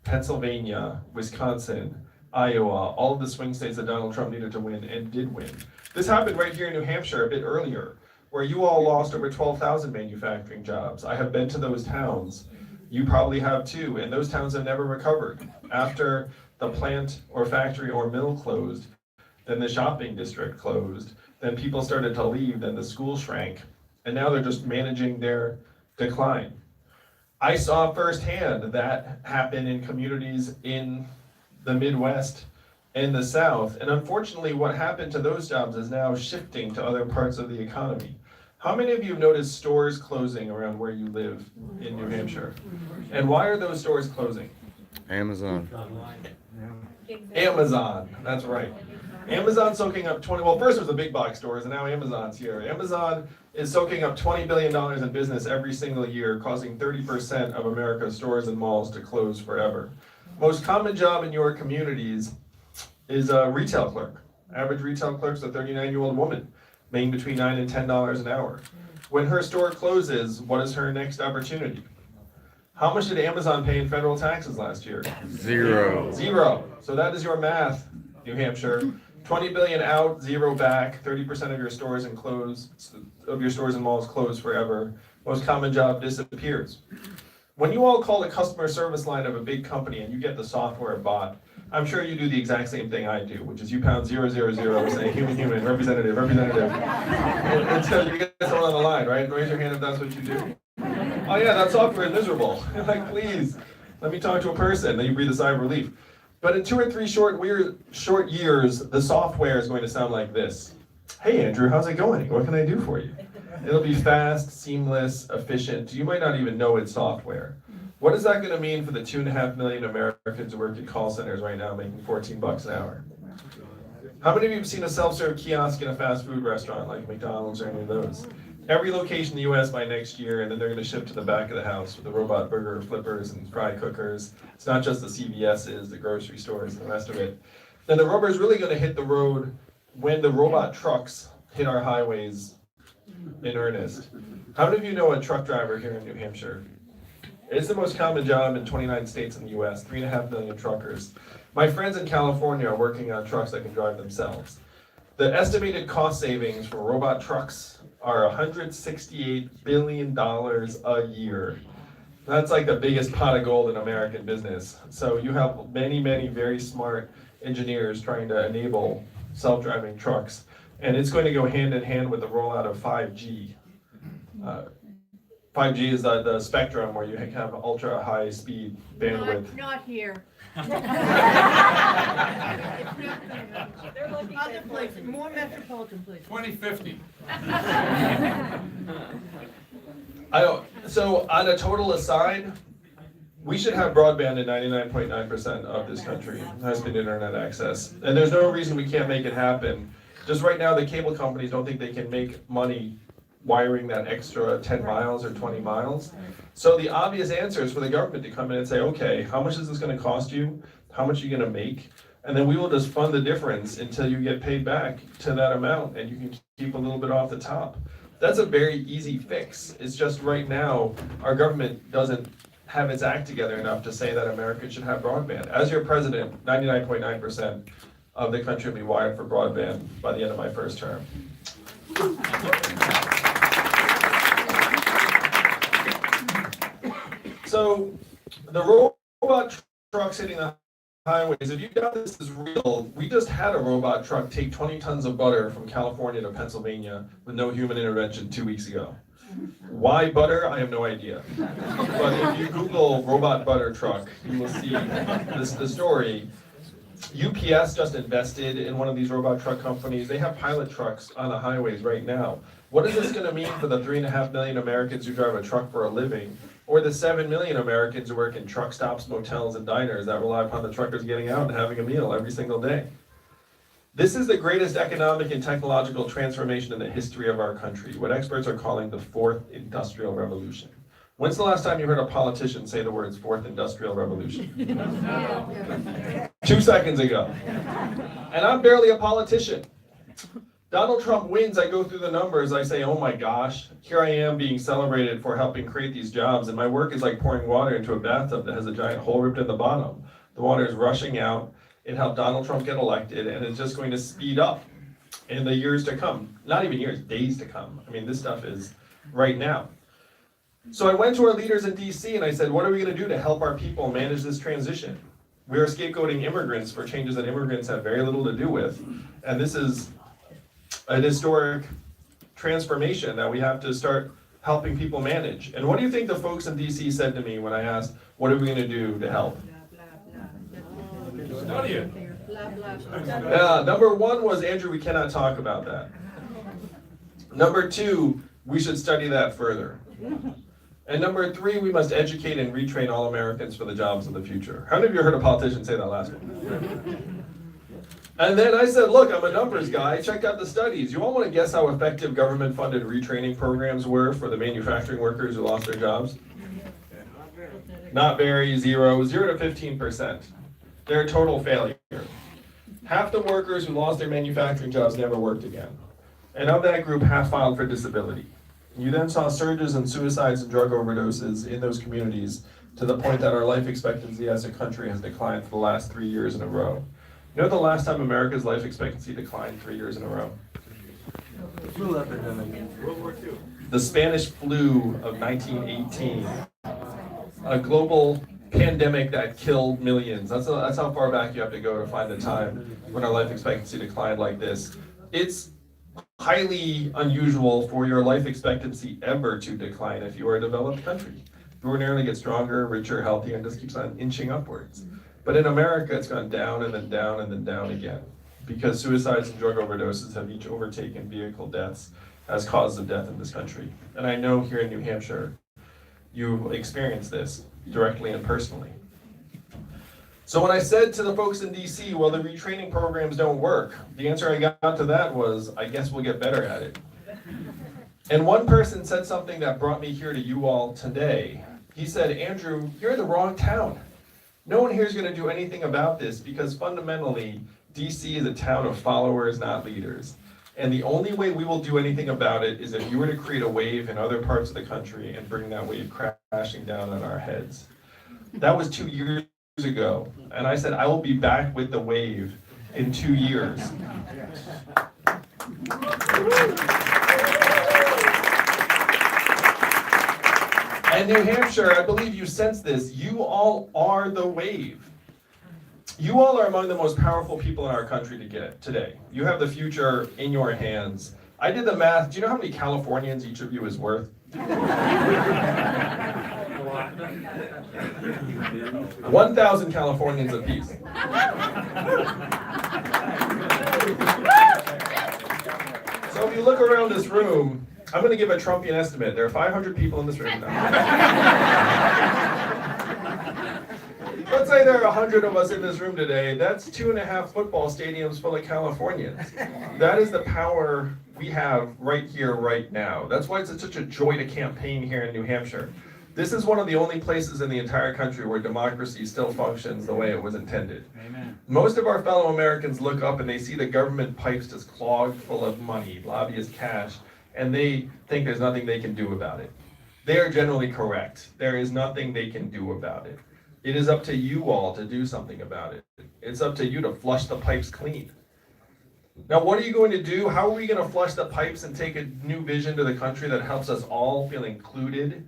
Pennsylvania, Wisconsin, Iowa, all of the swing states that Donald Trump needed to win and did win. This happened right here in New Hampshire a bit earlier, where you all lost over 12,000 manufacturing jobs. I have been to those towns. You probably have too, and those towns have never recovered. After the plant or factory or mill closed, then the shopping district closed, then people started to leave, then the school shrank, and now they're just managing their decline. I saw firsthand that happen in communities in the Midwest and the South, and unfortunately what happened to those jobs is now shifting to other parts of the economy. How many of you have noticed stores closing around where you live in New Hampshire? And why are those stores closing? Amazon. Amazon, that's right. Amazon soaking up well, first it was the big box stores, and now Amazon's here. Amazon is soaking up $20 billion in business every single year, causing 30% of America's stores and malls to close forever. Most common job in your communities is a retail clerk. Average retail clerk's a 39-year-old woman, making between $9 and $10 an hour. When her store closes, what is her next opportunity? How much did Amazon pay in federal taxes last year? Zero. Zero. So that is your math, New Hampshire. 20 billion out, zero back. 30% of your stores and malls close forever. Most common job disappears. When you all call the customer service line of a big company and you get the software bot, I'm sure you do the exact same thing I do, which is you pound 000, say human, representative. Until you get someone on the line, right? Raise your hand if that's what you do. Oh yeah, that software is miserable. Like, please, let me talk to a person. Then you breathe a sigh of relief. But in 2 or 3 short years, the software is going to sound like this. Hey Andrew, how's it going? What can I do for you? It'll be fast, seamless, efficient. You might not even know it's software. What is that going to mean for the 2.5 million Americans who work in call centers right now making $14 an hour? How many of you have seen a self-serve kiosk in a fast food restaurant like McDonald's or any of those? Every location in the US by next year, and then they're going to ship to the back of the house with the robot burger flippers and fry cookers. It's not just the CVS's, the grocery stores, and the rest of it. Then the rubber is really going to hit the road when the robot trucks hit our highways in earnest. How many of you know a truck driver here in New Hampshire? It's the most common job in 29 states in the US, 3.5 million truckers. My friends in California are working on trucks that can drive themselves. The estimated cost savings for robot trucks are $168 billion a year. That's like the biggest pot of gold in American business. So you have many, many very smart engineers trying to enable self-driving trucks. And it's going to go hand in hand with the rollout of 5G. 5G is the spectrum where you have ultra high speed bandwidth. Not here. Other places, more metropolitan places. 2050. So on a total aside, we should have broadband in 99.9% of this country, high-speed internet access. And there's no reason we can't make it happen. Just right now, the cable companies don't think they can make money wiring that extra 10 miles or 20 miles. So the obvious answer is for the government to come in and say, okay, how much is this going to cost you? How much are you going to make? And then we will just fund the difference until you get paid back to that amount, and you can keep a little bit off the top. That's a very easy fix. It's just right now, our government doesn't have its act together enough to say that America should have broadband. As your president, 99.9% of the country will be wired for broadband by the end of my first term. So the robot trucks hitting the highways, if you doubt this is real, we just had a robot truck take 20 tons of butter from California to Pennsylvania with no human intervention 2 weeks ago. Why butter? I have no idea. But if you Google robot butter truck, you will see the story. UPS just invested in one of these robot truck companies. They have pilot trucks on the highways right now. What is this going to mean for the 3.5 million Americans who drive a truck for a living? Or the 7 million Americans who work in truck stops, motels, and diners that rely upon the truckers getting out and having a meal every single day? This is the greatest economic and technological transformation in the history of our country, what experts are calling the fourth industrial revolution. When's the last time you heard a politician say the words fourth industrial revolution? 2 seconds ago. And I'm barely a politician. Donald Trump wins, I go through the numbers, I say, oh my gosh, here I am being celebrated for helping create these jobs, and my work is like pouring water into a bathtub that has a giant hole ripped in the bottom. The water is rushing out. It helped Donald Trump get elected, and it's just going to speed up in the years to come. Not even years, days to come. I mean, this stuff is right now. So I went to our leaders in DC and I said, what are we going to do to help our people manage this transition? We are scapegoating immigrants for changes that immigrants have very little to do with, and this is an historic transformation that we have to start helping people manage. And what do you think the folks in DC said to me when I asked, what are we going to do to help? Study it. Yeah, number one was, Andrew, we cannot talk about that. Number two, we should study that further. And number three, we must educate and retrain all Americans for the jobs of the future. How many of you heard a politician say that last one? And then I said, look, I'm a numbers guy. I checked out the studies. You all want to guess how effective government-funded retraining programs were for the manufacturing workers who lost their jobs? Not very, 0 to 15%. They're a total failure. Half the workers who lost their manufacturing jobs never worked again. And of that group, half filed for disability. You then saw surges in suicides and drug overdoses in those communities to the point that our life expectancy as a country has declined for the last 3 years in a row. You know the last time America's life expectancy declined 3 years in a row? Flu epidemic. World War II. The Spanish flu of 1918. A global pandemic that killed millions. That's how far back you have to go to find a time when our life expectancy declined like this. It's highly unusual for your life expectancy ever to decline if you are a developed country. You ordinarily get stronger, richer, healthier, and just keeps on inching upwards. But in America, it's gone down and then down and then down again, because suicides and drug overdoses have each overtaken vehicle deaths as causes of death in this country. And I know here in New Hampshire, you experienced this directly and personally. So when I said to the folks in DC, well, the retraining programs don't work, the answer I got to that was, I guess we'll get better at it. And one person said something that brought me here to you all today. He said, Andrew, you're in the wrong town. No one here is going to do anything about this because fundamentally, DC is a town of followers, not leaders. And the only way we will do anything about it is if you were to create a wave in other parts of the country and bring that wave crashing down on our heads. That was 2 years ago. And I said, I will be back with the wave in 2 years. And New Hampshire, I believe you sense this, you all are the wave. You all are among the most powerful people in our country today. You have the future in your hands. I did the math. Do you know how many Californians each of you is worth? 1,000 Californians apiece. So if you look around this room, I'm going to give a Trumpian estimate. There are 500 people in this room now. Let's say say there are 100 of us in this room today, that's 2.5 football stadiums full of Californians. That is the power we have right here, right now. That's why it's such a joy to campaign here in New Hampshire. This is one of the only places in the entire country where democracy still functions the way it was intended. Amen. Most of our fellow Americans look up and they see the government pipes just clogged full of money, lobbyist cash, and they think there's nothing they can do about it. They are generally correct. There is nothing they can do about it. It is up to you all to do something about it. It's up to you to flush the pipes clean. Now, what are you going to do? How are we going to flush the pipes and take a new vision to the country that helps us all feel included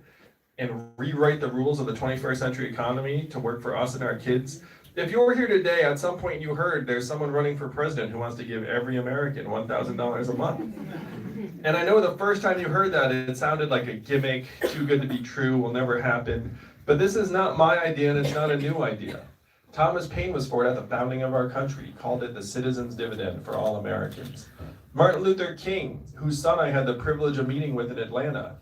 and rewrite the rules of the 21st century economy to work for us and our kids? If you were here today, at some point you heard there's someone running for president who wants to give every American $1,000 a month. And I know the first time you heard that, it sounded like a gimmick, too good to be true, will never happen. But this is not my idea, and it's not a new idea. Thomas Paine was for it at the founding of our country. He called it the citizen's dividend for all Americans. Martin Luther King, whose son I had the privilege of meeting with in Atlanta,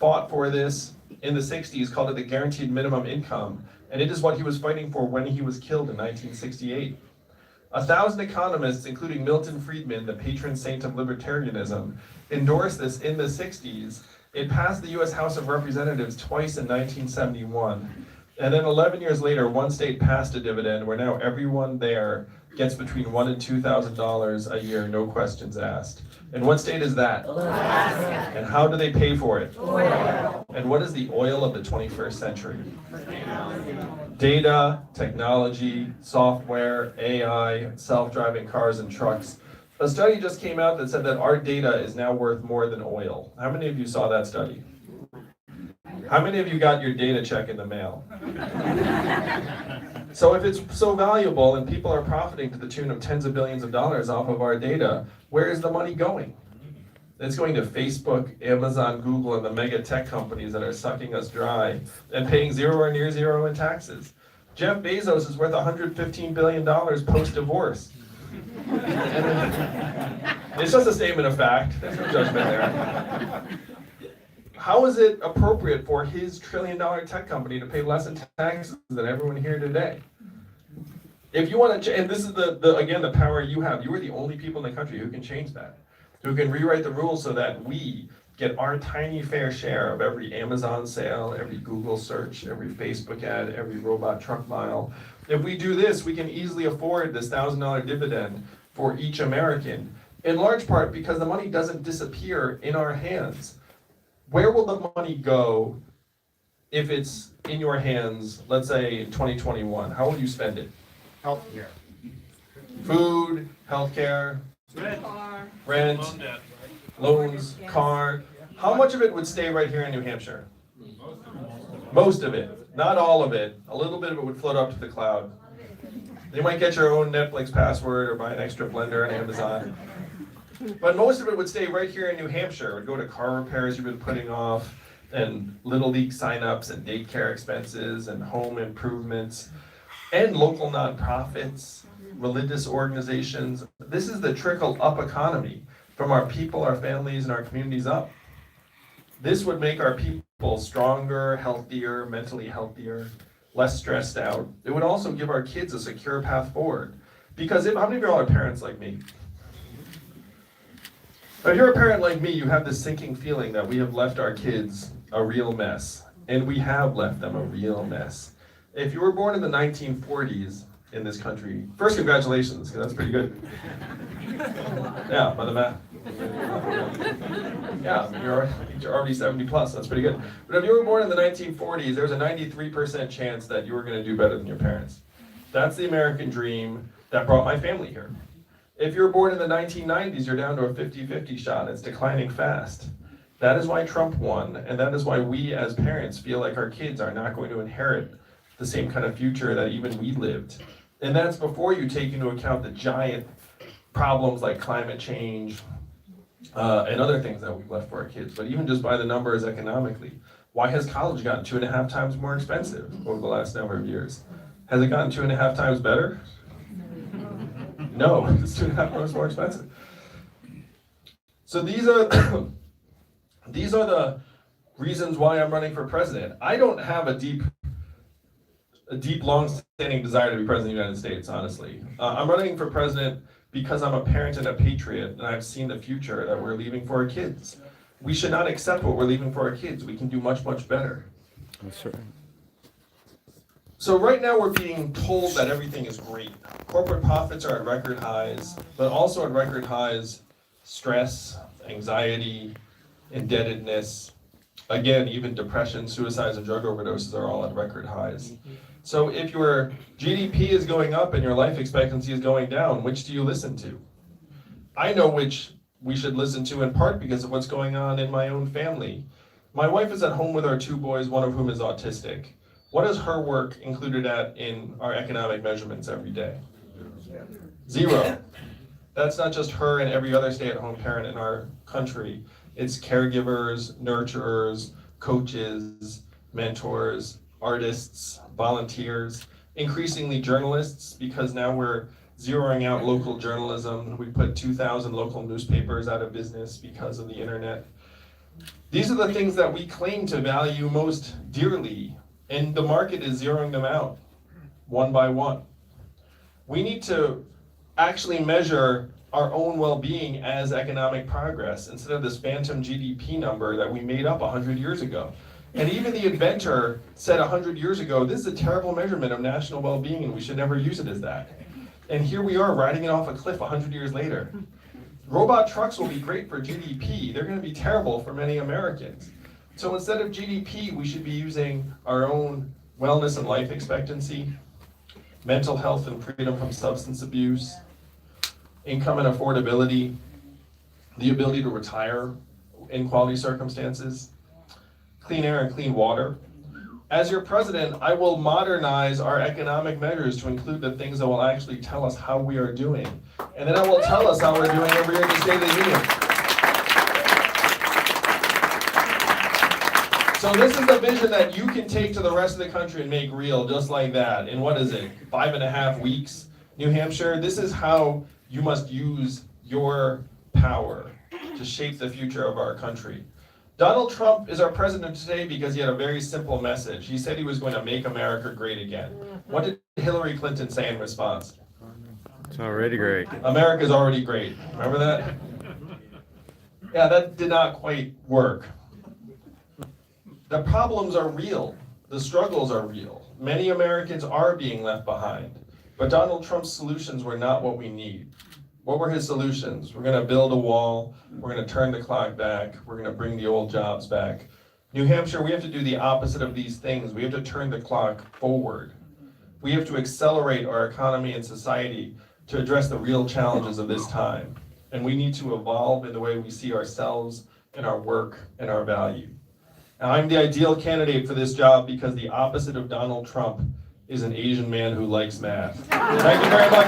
fought for this in the 60s, called it the guaranteed minimum income, and it is what he was fighting for when he was killed in 1968. 1,000 economists, including Milton Friedman, the patron saint of libertarianism, endorsed this in the 60s. It passed the US House of Representatives twice in 1971. And then 11 years later, one state passed a dividend where now everyone there gets between $1,000 and $2,000 a year, no questions asked. And what state is that? Alaska. And how do they pay for it? Oil. And what is the oil of the 21st century? Data, technology, software, AI, self-driving cars and trucks. A study just came out that said that our data is now worth more than oil. How many of you saw that study? How many of you got your data check in the mail? So if it's so valuable and people are profiting to the tune of tens of billions of dollars off of our data, where is the money going? It's going to Facebook, Amazon, Google, and the mega tech companies that are sucking us dry and paying zero or near zero in taxes. Jeff Bezos is worth $115 billion post-divorce. It's just a statement of fact. There's no judgment there. How is it appropriate for his trillion-dollar tech company to pay less in taxes than everyone here today? If you want to, and this is again the power you have. You are the only people in the country who can change that, who can rewrite the rules so that we get our tiny fair share of every Amazon sale, every Google search, every Facebook ad, every robot truck mile. If we do this, we can easily afford this $1,000 dividend for each American, in large part because the money doesn't disappear in our hands. Where will the money go if it's in your hands, let's say in 2021? How will you spend it? Healthcare. Food, healthcare, rent, loans, car. How much of it would stay right here in New Hampshire? Most of it. Not all of it. A little bit of it would float up to the cloud. You might get your own Netflix password or buy an extra blender on Amazon. But most of it would stay right here in New Hampshire. It would go to car repairs you've been putting off, and Little League signups, and daycare expenses, and home improvements, and local nonprofits, religious organizations. This is the trickle-up economy from our people, our families, and our communities up. This would make our people stronger, healthier, mentally healthier, less stressed out. It would also give our kids a secure path forward. Because how many of you all are parents like me? If you're a parent like me, you have this sinking feeling that we have left our kids a real mess. And we have left them a real mess. If you were born in the 1940s in this country, first congratulations, because that's pretty good. Yeah, by the math. Yeah, you're already 70 plus, that's pretty good. But if you were born in the 1940s, there's a 93% chance that you were going to do better than your parents. That's the American dream that brought my family here. If you were born in the 1990s, you're down to a 50-50 shot. It's declining fast. That is why Trump won, and that is why we as parents feel like our kids are not going to inherit the same kind of future that even we lived. And that's before you take into account the giant problems like climate change and other things that we've left for our kids. But even just by the numbers economically, why has college gotten 2.5 times more expensive over the last number of years? Has it gotten 2.5 times better? No, it's 2.5 times more expensive. So these are the reasons why I'm running for president. I don't have a deep a deep, long-standing desire to be president of the United States, honestly. I'm running for president because I'm a parent and a patriot, and I've seen the future that we're leaving for our kids. We should not accept what we're leaving for our kids. We can do much, much better. That's right. So right now we're being told that everything is great. Corporate profits are at record highs, but also at record highs, stress, anxiety, indebtedness. Again, even depression, suicides, and drug overdoses are all at record highs. So if your GDP is going up and your life expectancy is going down, which do you listen to? I know which we should listen to, in part because of what's going on in my own family. My wife is at home with our 2 boys, one of whom is autistic. What is her work included in our economic measurements every day? 0. That's not just her and every other stay-at-home parent in our country. It's caregivers, nurturers, coaches, mentors, artists, volunteers, increasingly journalists, because now we're zeroing out local journalism. We put 2,000 local newspapers out of business because of the internet. These are the things that we claim to value most dearly, and the market is zeroing them out one by one. We need to actually measure our own well-being as economic progress instead of this phantom GDP number that we made up 100 years ago. And even the inventor said 100 years ago, this is a terrible measurement of national well-being and we should never use it as that. And here we are riding it off a cliff 100 years later. Robot trucks will be great for GDP. They're going to be terrible for many Americans. So instead of GDP, we should be using our own wellness and life expectancy, mental health and freedom from substance abuse, income and affordability, the ability to retire in quality circumstances, clean air and clean water. As your president, I will modernize our economic measures to include the things that will actually tell us how we are doing. And then I will tell us how we're doing every year in the State of the Union. So this is the vision that you can take to the rest of the country and make real, just like that. In what is it, 5.5 weeks? New Hampshire, this is how you must use your power to shape the future of our country. Donald Trump is our president today because he had a very simple message. He said he was going to make America great again. What did Hillary Clinton say in response? It's already great. America's already great. Remember that? Yeah, that did not quite work. The problems are real. The struggles are real. Many Americans are being left behind. But Donald Trump's solutions were not what we need. What were his solutions? We're going to build a wall. We're going to turn the clock back. We're going to bring the old jobs back. New Hampshire, we have to do the opposite of these things. We have to turn the clock forward. We have to accelerate our economy and society to address the real challenges of this time. And we need to evolve in the way we see ourselves and our work and our value. Now, I'm the ideal candidate for this job because the opposite of Donald Trump is an Asian man who likes math. Thank you very much.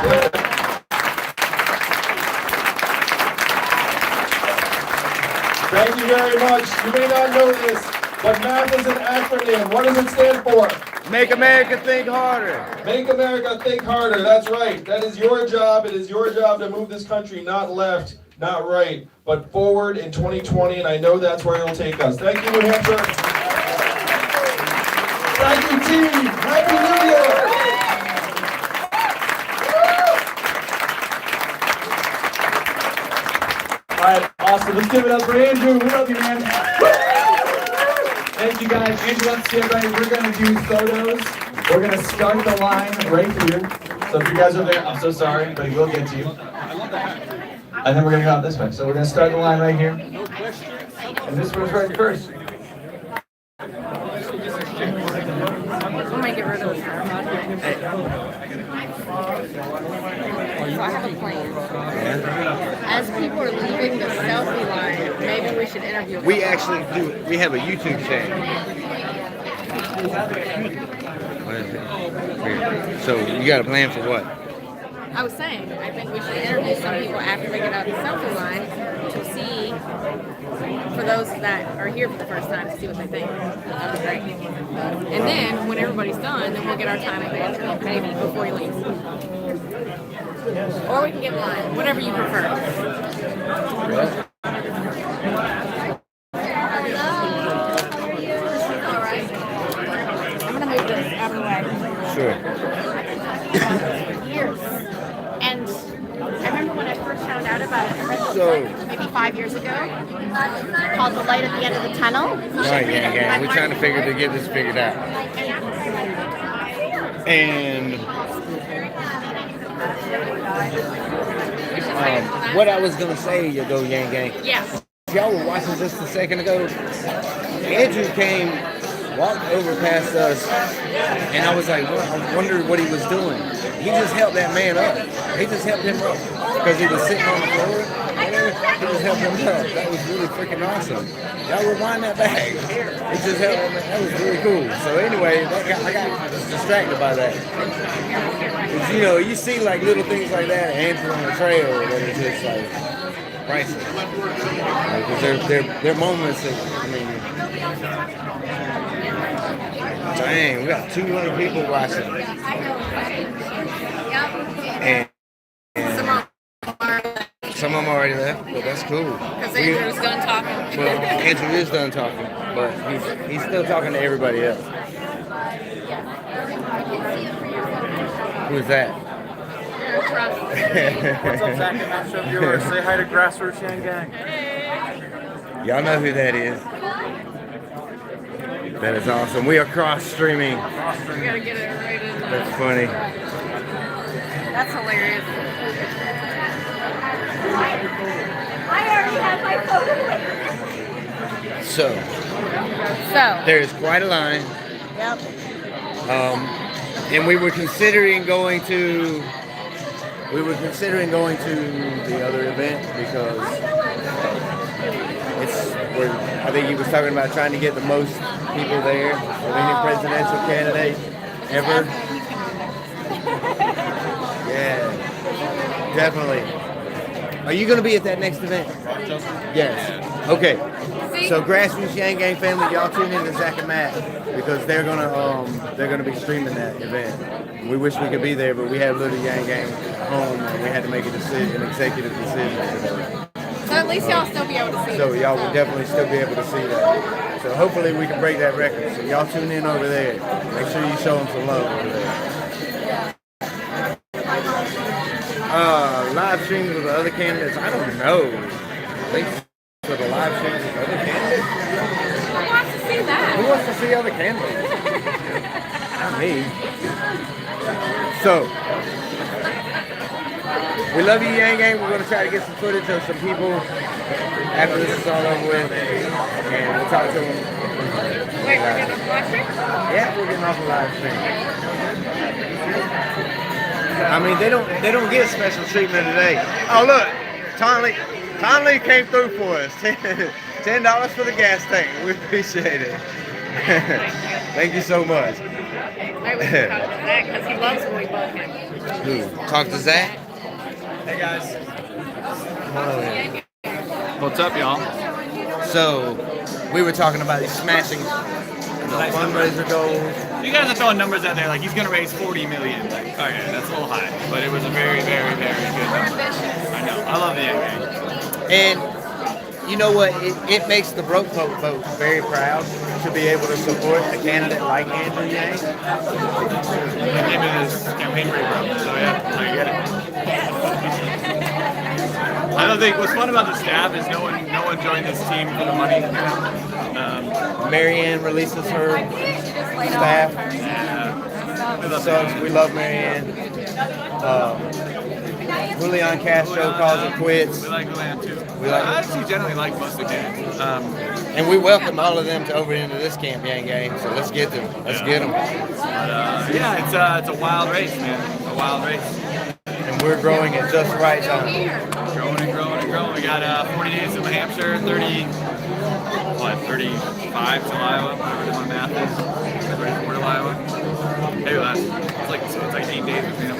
Thank you very much. You may not know this, but math is an acronym. What does it stand for? Make America think harder. Make America think harder. That's right. That is your job. It is your job to move this country not left, not right, but forward in 2020, and I know that's where it'll take us. Thank you, New Hampshire. Thank you, team. Happy New Year. All right, awesome. Let's give it up for Andrew. We love you, man. Thank you, guys. Andrew, let's see everybody. We're going to do photos. We're going to start the line right here. So if you guys are there, I'm so sorry, but we'll get to you. And then we're going to go out this way. So we're going to start the line right here. And this one's right first. We'll make it rid of So I have a plan. As people are leaving the selfie line, maybe we should interview them. We actually do. We have a YouTube channel. What is it? Weird. So you got a plan for what? I was saying, I think we should interview some people after they get out of the selfie line to see, for those that are here for the first time, to see what they think. That would be great. And then, when everybody's done, then we'll get our time advance, maybe, before he leaves. Or we can get in line, whatever you prefer. Alright. I'm gonna move this out of the way. Sure. Years. And I remember when I first found out about it, I read the So- book maybe 5 years ago, called The Light at the End of the Tunnel. Right, yeah. We're trying to get this figured out. And what I was gonna say, you go Yang Gang. Yes. Y'all were watching just a second ago. Andrew came, walked over past us, and I was like, well, I wondered what he was doing. He just helped that man up. He just helped him up because he was sitting on the floor. He just helped him up. That was really freaking awesome. Y'all rewind that back. He just helped him. That was really cool. So anyway, I got distracted by that. 'Cause, you know, you see like little things like that, Andrew on the trail, that is just like priceless. Because they're moments that, I mean, dang, we got 200 people watching. And some of them already left, but that's cool. Because Andrew's done talking. Well, Andrew is done talking, but he's still talking to everybody else. Who's that? What's up, Zach and Matt Show viewers? Say hi to Grassroots Yang Gang. Y'all know who that is. That is awesome. We are cross streaming. We gotta get it right in there. That's funny. That's hilarious. I already have my photo. So So, there is quite a line. Yep. And we were considering going to the other event because I think he was talking about trying to get the most people there of any presidential candidate ever. Yeah, definitely. Are you going to be at that next event? Yes. Okay. So Grassroots Yang Gang family, y'all tune in to Zach and Matt because they're gonna be streaming that event. We wish we could be there, but we have little Yang Gang at home and we had to make an executive decision today. so at least y'all still be able to see So it. y'all will definitely still be able to see that. So hopefully we can break that record. So y'all tune in over there. Make sure you show them some love over there. Live streams with the other candidates. I don't know. For the live streams with other candidates. Who wants to see that? Who wants to see other candidates? Not me. So we love you, Yang Gang. We're gonna try to get some footage of some people after this is all over with, and we'll talk to them. Wait, we're getting a live stream? Yeah, we're getting off a live stream. I mean, they don't get special treatment today. Oh look, Conley came through for us. $10 for the gas tank. We appreciate it. Thank you so much. I was talking to Zach because he loves when we bug him. Talk to Zach. Hey guys. What's up, y'all? So we were talking about these smashing fundraiser goals. You guys are throwing numbers out there like he's gonna raise 40 million. Like, okay, that's a little high, but it was a very, very, very good number. I know. I love the Yang Gang. And you know what? It makes the broke folk folks very proud to be able to support a candidate like Andrew Yang. He gave me this campaign pretty broke, so yeah, I get it. I don't think what's fun about the staff is no one joined this team for the money. Marianne releases her staff. So we love Marianne. Julian Castro calls it quits. We like Julian too. I actually generally like most of the candidates. And we welcome all of them to over into this camp, Yang Gang. So let's get them. Let's get them. Yeah, it's a wild race, man. A wild race. And we're growing at just the right time. Growing and growing and growing. We got 40 days in New Hampshire, 35 till Iowa, whatever my math is. 34 till Iowa. Maybe less. It's like 8 days between them.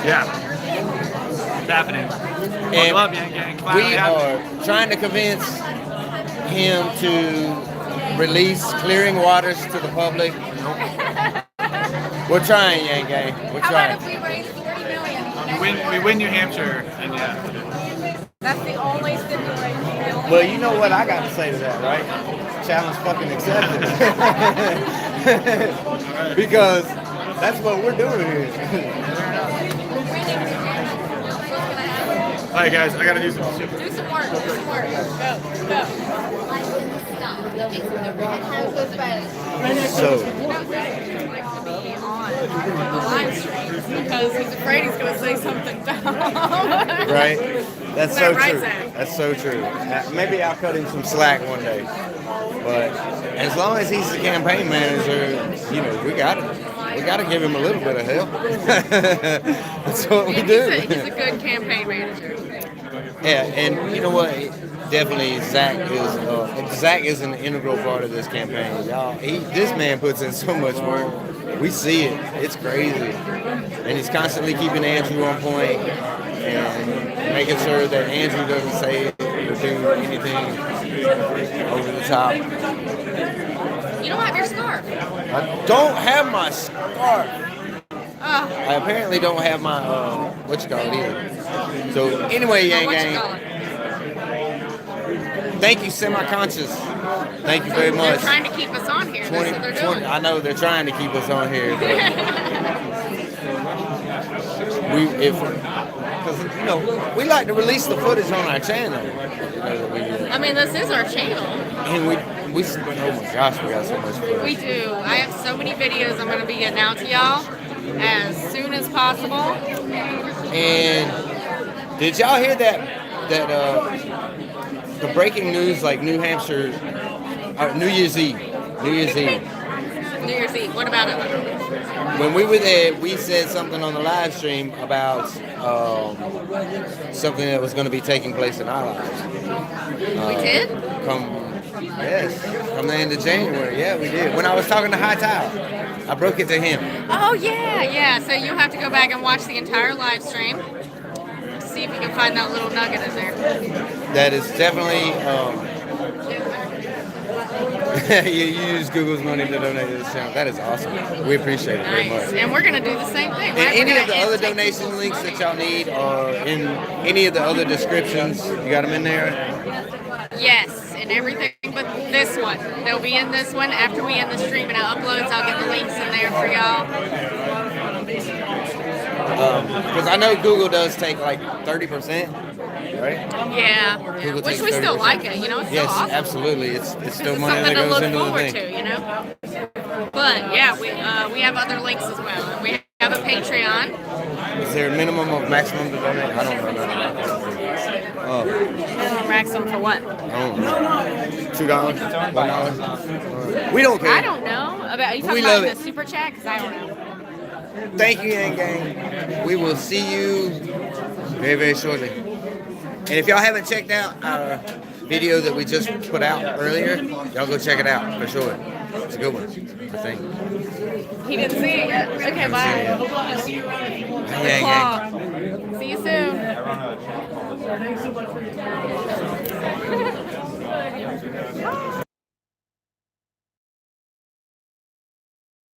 Yeah. It's happening. And Love Yang Gang. we are trying to convince him to release clearing waters to the public. We're trying, Yang Gang. We're trying. How about if we raise 40 million? We win New Hampshire, and yeah. That's the only stipulation. Well, you know what I got to say to that, right? Challenge fucking accepted. because that's what we're doing here. All right, guys, I gotta do some shit. Do some work. Do some work. Go. So, On the live stream because he's afraid he's going to say something dumb. right? That's Is so that right, true. Zach? That's so true. Maybe I'll cut him some slack one day. But as long as he's the campaign manager, you know, we gotta give him a little bit of help. That's what we do. He's a good campaign manager. Yeah, and you know what? Definitely, Zach is an integral part of this campaign. Y'all, this man puts in so much work. We see it. It's crazy, and he's constantly keeping Andrew on point and making sure that Andrew doesn't say or do anything over the top. You don't have your scarf. I don't have my scarf. I apparently don't have my what you call it either. So anyway, Yang Gang. Thank you, Semi-Conscious. Thank you very much. They're trying to keep us on here. That's what they're doing. I know they're trying to keep us on here. Because you know, we like to release the footage on our channel. I mean, this is our channel. And we oh my gosh, we got so much footage. We do. I have so many videos I'm going to be getting out to y'all as soon as possible. And did y'all hear that the breaking news, like New Hampshire, New Year's Eve. New Year's Eve. What about it? When we were there, we said something on the live stream about something that was going to be taking place in our lives. We did? Come the end of January. Yeah, we did. When I was talking to High Tile, I broke it to him. Oh, yeah. So you'll have to go back and watch the entire live stream to see if you can find that little nugget in there. That is definitely... you use Google's money to donate to this channel. That is awesome. We appreciate it very much. And we're going to do the same thing. And any of the other donation links that y'all need are in any of the other descriptions. You got them in there? Yes, and everything but this one. They'll be in this one. After we end the stream and it uploads, I'll get the links in there for y'all. Because I know Google does take like 30%, right? Yeah, Google which takes we still 30%. like it, you know, it's still Yes, awesome. absolutely. It's still It's money that something to goes look into the forward thing. to, you know. But yeah, we have other links as well. And we have a Patreon. Is there a minimum or maximum to donate? I don't know. Maximum for what? $2? $1? We don't care. I don't know. Are you talking love about it. the super chat? Because I don't know. Thank you, Yang Gang. We will see you very, very shortly. And if y'all haven't checked out our video that we just put out earlier, y'all go check it out for sure. It's a good one, I think. He didn't see it yet. Okay, bye. Yang Gang. See you soon. Thanks so much for your time.